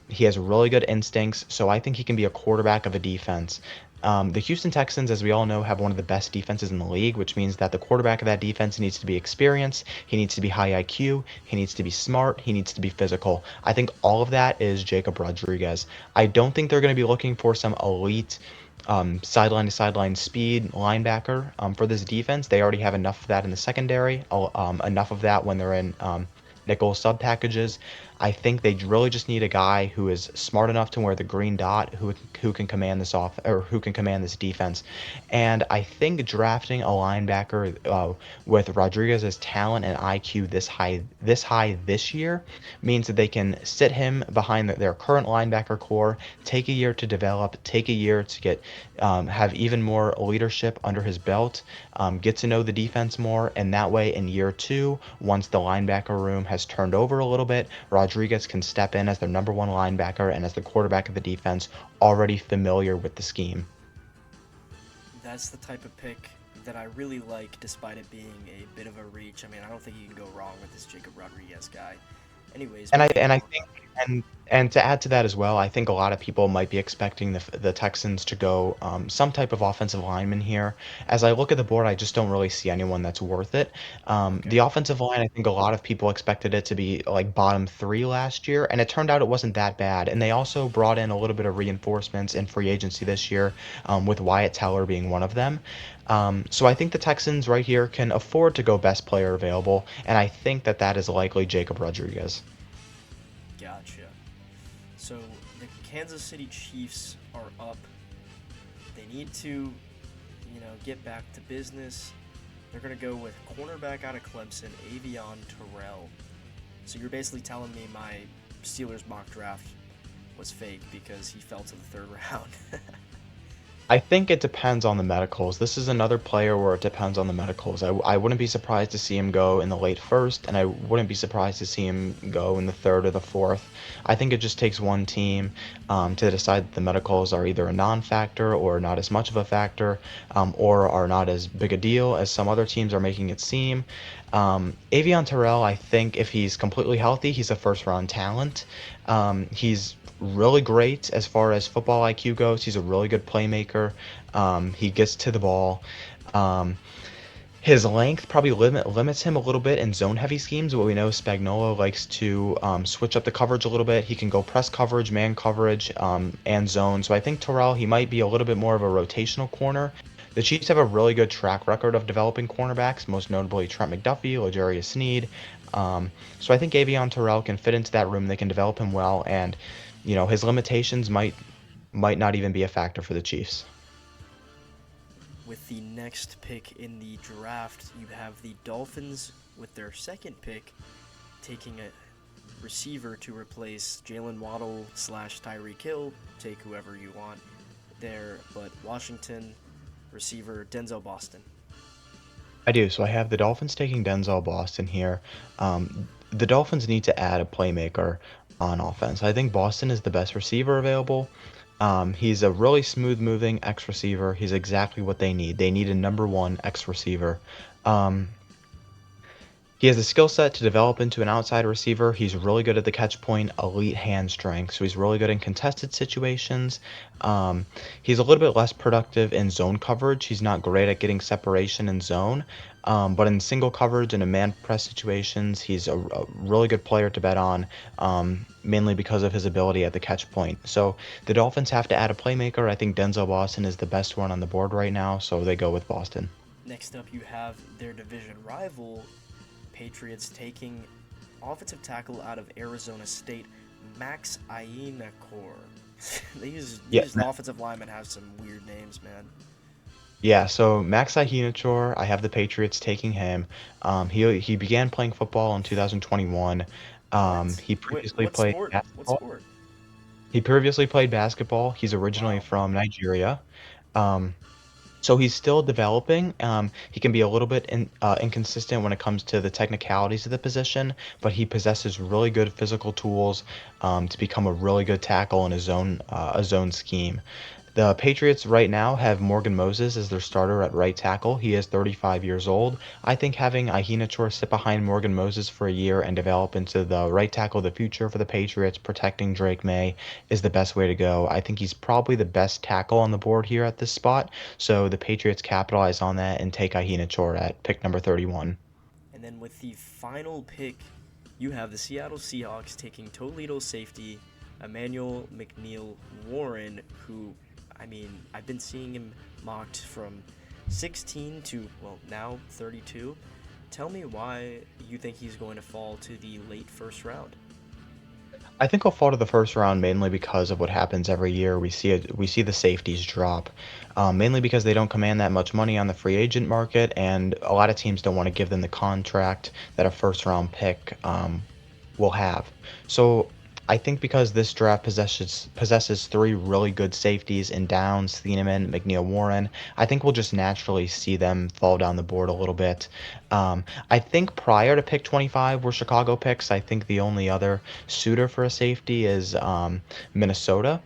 He has really good instincts, so I think he can be a quarterback of a defense. The Houston Texans, as we all know, have one of the best defenses in the league, which means that the quarterback of that defense needs to be experienced, he needs to be high IQ, he needs to be smart, he needs to be physical. I think all of that is Jacob Rodriguez. I don't think they're going to be looking for some elite sideline to sideline speed linebacker for this defense. They already have enough of that in the secondary, enough of that when they're in nickel sub packages. I think they really just need a guy who is smart enough to wear the green dot, who can command who can command this defense. And I think drafting a linebacker with Rodriguez's talent and IQ this high this year means that they can sit him behind their current linebacker core, take a year to develop, take a year to get have even more leadership under his belt, get to know the defense more, and that way in year 2, once the linebacker room has turned over a little bit, Rodriguez can step in as their number 1 linebacker and as the quarterback of the defense, already familiar with the scheme. That's the type of pick that I really like, despite it being a bit of a reach. I mean, I don't think you can go wrong with this Jacob Rodriguez guy. Anyways, And I think and to add to that as well, I think a lot of people might be expecting the Texans to go some type of offensive lineman here. As I look at the board, I just don't really see anyone that's worth it. okay, The offensive line, I think a lot of people expected it to be like bottom 3 last year, and it turned out it wasn't that bad. And they also brought in a little bit of reinforcements in free agency this year, with Wyatt Teller being one of them. So I think the Texans right here can afford to go best player available, and I think that is likely Jacob Rodriguez. gotcha. So the Kansas City Chiefs are up. They need to, get back to business. They're going to go with cornerback out of Clemson, Avion Terrell. So you're basically telling me my Steelers mock draft was fake because he fell to the third round. I think it depends on the medicals. This is another player where it depends on the medicals. I wouldn't be surprised to see him go in the late first, and I wouldn't be surprised to see him go in the third or the fourth. I think it just takes one team to decide that the medicals are either a non-factor or not as much of a factor, or are not as big a deal as some other teams are making it seem. Avion Terrell, I think if he's completely healthy, he's a first-round talent. He's really great as far as football IQ goes. He's a really good playmaker. He gets to the ball. Um, his length probably limits him a little bit in zone heavy schemes, but we know Spagnuolo likes to switch up the coverage a little bit. He can go press coverage, man coverage, and zone. So I think Terrell, he might be a little bit more of a rotational corner. The Chiefs have a really good track record of developing cornerbacks, most notably Trent McDuffie, L'Jarius Sneed. So I think Avion Terrell can fit into that room. They can develop him well, and his limitations might not even be a factor for the Chiefs. with the next pick in the draft, you have the Dolphins with their second pick taking a receiver to replace Jalen Waddle / Tyreek Hill. Take whoever you want there, but Washington receiver Denzel Boston. I do. So I have the Dolphins taking Denzel Boston here. The Dolphins need to add a playmaker on offense. I think Boston is the best receiver available. He's a really smooth moving X receiver. He's exactly what they need. They need a number one X receiver. Um, he has the skill set to develop into an outside receiver. He's really good at the catch point, elite hand strength. So he's really good in contested situations. Um, he's a little bit less productive in zone coverage. He's not great at getting separation in zone. But in single coverage and in man press situations, he's a really good player to bet on, mainly because of his ability at the catch point. So the Dolphins have to add a playmaker. I think Denzel Boston is the best one on the board right now, so they go with Boston. Next up, you have their division rival, Patriots, taking offensive tackle out of Arizona State, Max Ienakor. these Yeah, these offensive linemen have some weird names, man. Yeah, so Max Ihenachor, I have the Patriots taking him. He began playing football in 2021. What? He Wait, previously what played sport? What basketball. sport? He previously played basketball. He's originally Wow. from Nigeria. Um, so he's still developing. He can be a little bit inconsistent when it comes to the technicalities of the position, but he possesses really good physical tools to become a really good tackle in a zone scheme. The Patriots right now have Morgan Moses as their starter at right tackle. He is 35 years old. I think having Ihenachor sit behind Morgan Moses for a year and develop into the right tackle of the future for the Patriots, protecting Drake May, is the best way to go. I think he's probably the best tackle on the board here at this spot. So the Patriots capitalize on that and take Ihenachor at pick number 31. And then with the final pick, you have the Seattle Seahawks taking Toledo safety Emmanuel McNeil Warren, who, I mean, I've been seeing him mocked from 16 to, well, now 32. Tell me why you think he's going to fall to the late first round. I think he'll fall to the first round mainly because of what happens every year. We see the safeties drop, mainly because they don't command that much money on the free agent market, and a lot of teams don't want to give them the contract that a first round pick will have. So I think because this draft possesses three really good safeties in Downs, Thieneman, McNeil Warren, I think we'll just naturally see them fall down the board a little bit. I think prior to pick 25 were Chicago picks. I think the only other suitor for a safety is Minnesota.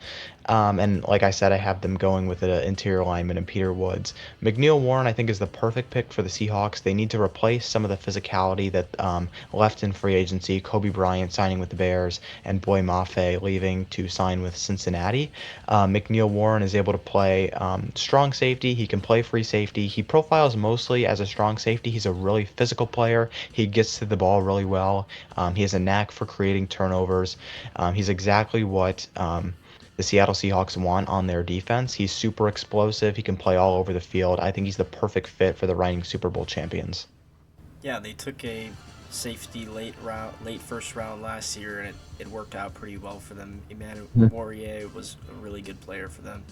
And like I said, I have them going with an interior lineman and Peter Woods. McNeil Warren, I think, is the perfect pick for the Seahawks. They need to replace some of the physicality that left in free agency. Kobe Bryant signing with the Bears and Boy Mafe leaving to sign with Cincinnati. McNeil Warren is able to play strong safety. He can play free safety. He profiles mostly as a strong safety. He's a really physical player. He gets to the ball really well. He has a knack for creating turnovers. He's exactly what the Seattle Seahawks want on their defense. He's super explosive. He can play all over the field. I think he's the perfect fit for the reigning Super Bowl champions. Yeah, they took a safety late first round last year, and it worked out pretty well for them. Emmanuel Warrior was a really good player for them.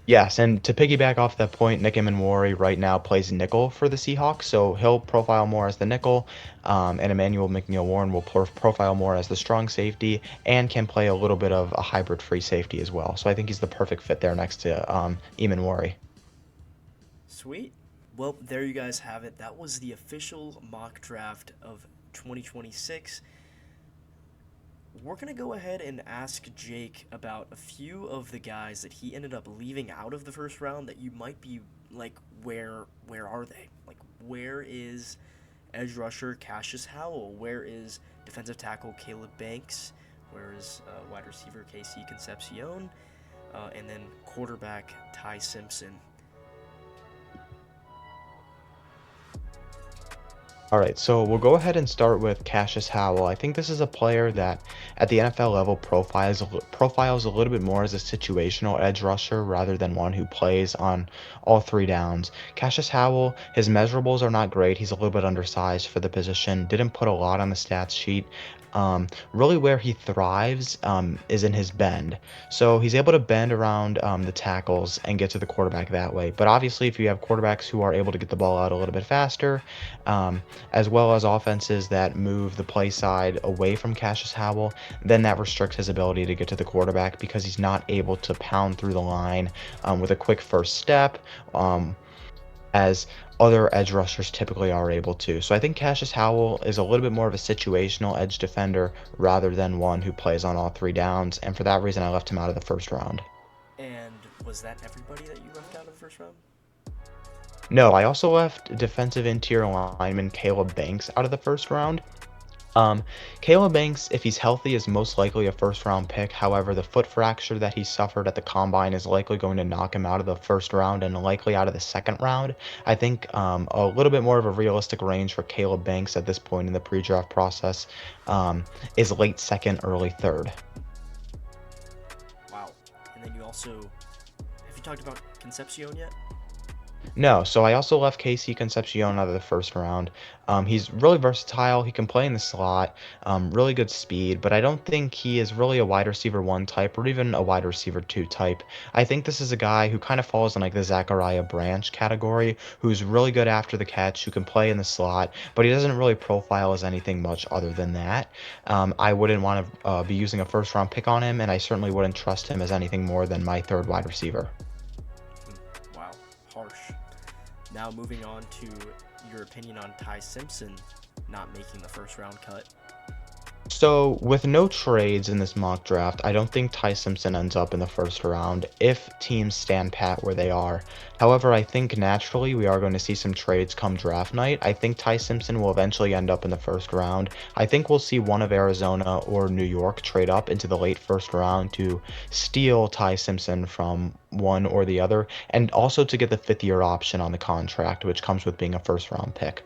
Yes, and to piggyback off that point, Nick Emmanwori right now plays nickel for the Seahawks, so he'll profile more as the nickel, and Emmanuel McNeil Warren will profile more as the strong safety and can play a little bit of a hybrid free safety as well. So I think he's the perfect fit there next to Emmanwori. Sweet. Well, there you guys have it. That was the official mock draft of 2026. We're going to go ahead and ask Jake about a few of the guys that he ended up leaving out of the first round that you might be like, where are they? Like, where is edge rusher Cassius Howell? Where is defensive tackle Caleb Banks? Where is wide receiver KC Concepcion? And then quarterback Ty Simpson. All right, so we'll go ahead and start with Cassius Howell. I think this is a player that at the NFL level profiles a little bit more as a situational edge rusher rather than one who plays on all three downs. Cassius Howell, his measurables are not great. He's a little bit undersized for the position, didn't put a lot on the stats sheet. Really, where he thrives is in his bend. So he's able to bend around the tackles and get to the quarterback that way. But obviously, if you have quarterbacks who are able to get the ball out a little bit faster, um, as well as offenses that move the play side away from Cassius Howell, then that restricts his ability to get to the quarterback because he's not able to pound through the line with a quick first step. As other edge rushers typically are able to. So I think Cassius Howell is a little bit more of a situational edge defender rather than one who plays on all three downs, and for that reason I left him out of the first round. And was that everybody that you left out of the first round? No, I also left defensive interior lineman Caleb Banks out of the first round. Um, Caleb Banks, if he's healthy, is most likely a first round pick. However, the foot fracture that he suffered at the combine is likely going to knock him out of the first round and likely out of the second round. I think a little bit more of a realistic range for Caleb Banks at this point in the pre draft process is late second, early third. Wow. And then you also have you talked about Concepcion yet? No, so I also left KC Concepcion out of the first round. He's really versatile. He can play in the slot, really good speed, but I don't think he is really a wide receiver one type or even a wide receiver two type. I think this is a guy who kind of falls in like the Zachariah Branch category, who's really good after the catch, who can play in the slot, but he doesn't really profile as anything much other than that. I wouldn't want to be using a first round pick on him, and I certainly wouldn't trust him as anything more than my third wide receiver. Wow, harsh. Now moving on to your opinion on Ty Simpson not making the first round cut. So, with no trades in this mock draft, I don't think Ty Simpson ends up in the first round if teams stand pat where they are. However, I think naturally we are going to see some trades come draft night. I think Ty Simpson will eventually end up in the first round. I think we'll see one of Arizona or New York trade up into the late first round to steal Ty Simpson from one or the other, and also to get the fifth-year option on the contract, which comes with being a first-round pick.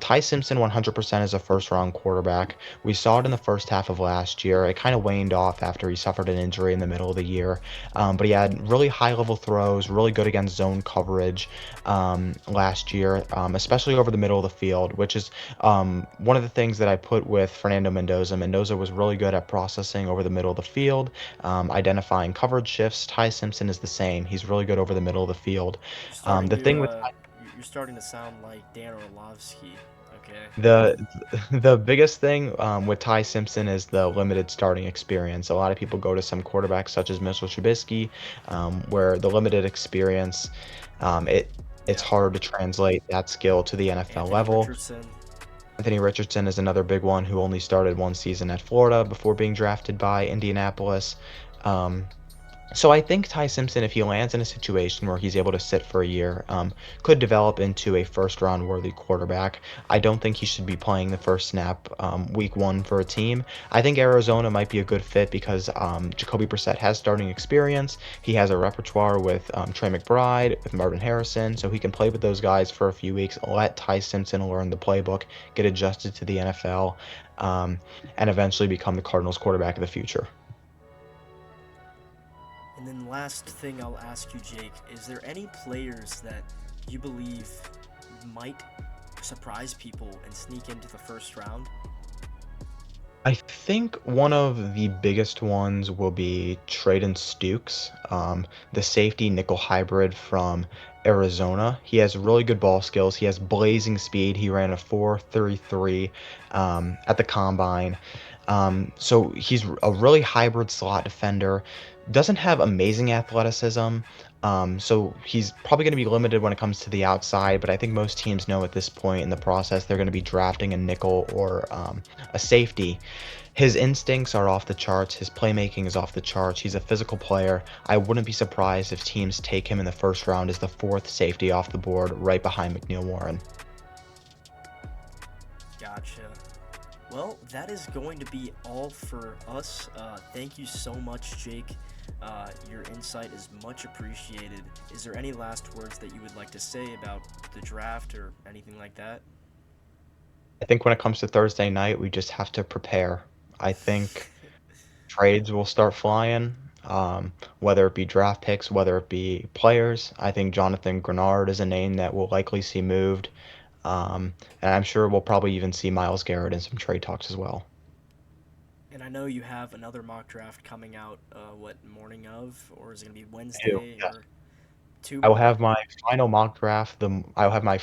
Ty Simpson 100% is a first-round quarterback. We saw it in the first half of last year. It kind of waned off after he suffered an injury in the middle of the year, but he had really high-level throws, really good against zone coverage last year, especially over the middle of the field, which is one of the things that I put with Fernando Mendoza. Mendoza was really good at processing over the middle of the field, identifying coverage shifts. Ty Simpson is the same. He's really good over the middle of the field. You're starting The to thing with you're starting to sound like Dan Orlovsky. Okay. the the biggest thing with Ty Simpson is the limited starting experience. A lot of people go to some quarterbacks such as Mitchell Trubisky, where the limited experience, it's Yeah. hard to translate that skill to the NFL Anthony level. Richardson. Anthony Richardson is another big one who only started one season at Florida before being drafted by Indianapolis. Um, so I think Ty Simpson, if he lands in a situation where he's able to sit for a year, could develop into a first round worthy quarterback. I don't think he should be playing the first snap week one for a team. I think Arizona might be a good fit because Jacoby Brissett has starting experience. He has a repertoire with Trey McBride, with Marvin Harrison, so he can play with those guys for a few weeks. Let Ty Simpson learn the playbook, get adjusted to the NFL, um, and eventually become the Cardinals quarterback of the future. And then last thing I'll ask you, Jake, is there any players that you believe might surprise people and sneak into the first round? I think one of the biggest ones will be Traden Stukes, the safety nickel hybrid from Arizona. He has really good ball skills. He has blazing speed. He ran a 4.33 at the combine. So he's a really hybrid slot defender. Doesn't have amazing athleticism. So he's probably going to be limited when it comes to the outside, but I think most teams know at this point in the process they're going to be drafting a nickel or a safety. His instincts are off the charts. His playmaking is off the charts. He's a physical player. I wouldn't be surprised if teams take him in the first round as the fourth safety off the board, right behind McNeil Warren. Gotcha. Well, that is going to be all for us. Thank you so much, Jake. Your insight is much appreciated. Is there any last words that you would like to say about the draft or anything like that? I think when it comes to Thursday night, we just have to prepare. I think trades will start flying, whether it be draft picks, whether it be players. I think Jonathan Grenard is a name that we'll likely see moved. And I'm sure we'll probably even see Miles Garrett in some trade talks as well. And I know you have another mock draft coming out, what, morning of? Or is it going to be Two. Wednesday? Yes. Or two I will more? have my final mock draft. I will have my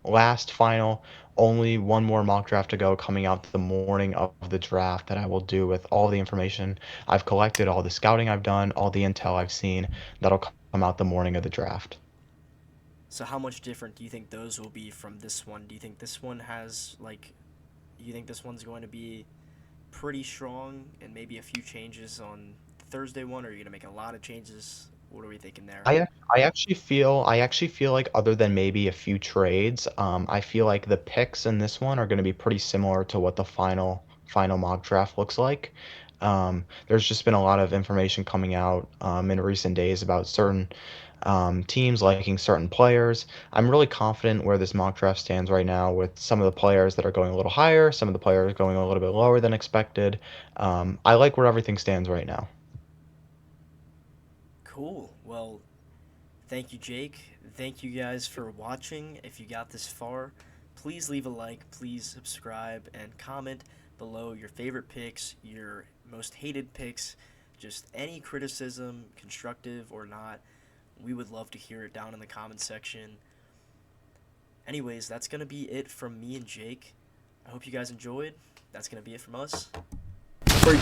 last final, only one more mock draft to go coming out the morning of the draft that I will do with all the information I've collected, all the scouting I've done, all the intel I've seen. That'll come out the morning of the draft. So how much different do you think those will be from this one? Do you think this one has, like, you think this one's going to be pretty strong and maybe a few changes on the Thursday one, or are you going to make a lot of changes? What are we thinking there? I actually feel like other than maybe a few trades, I feel like the picks in this one are going to be pretty similar to what the final mock draft looks like. There's just been a lot of information coming out in recent days about certain teams liking certain players. I'm really confident where this mock draft stands right now with some of the players that are going a little higher, some of the players going a little bit lower than expected. I like where everything stands right now. Cool. Well, thank you, Jake. Thank you guys for watching. If you got this far, please leave a like, please subscribe, and comment below your favorite picks, your most hated picks, just any criticism, constructive or not. We would love to hear it down in the comment section. Anyways, that's going to be it from me and Jake. I hope you guys enjoyed. That's going to be it from us. Break.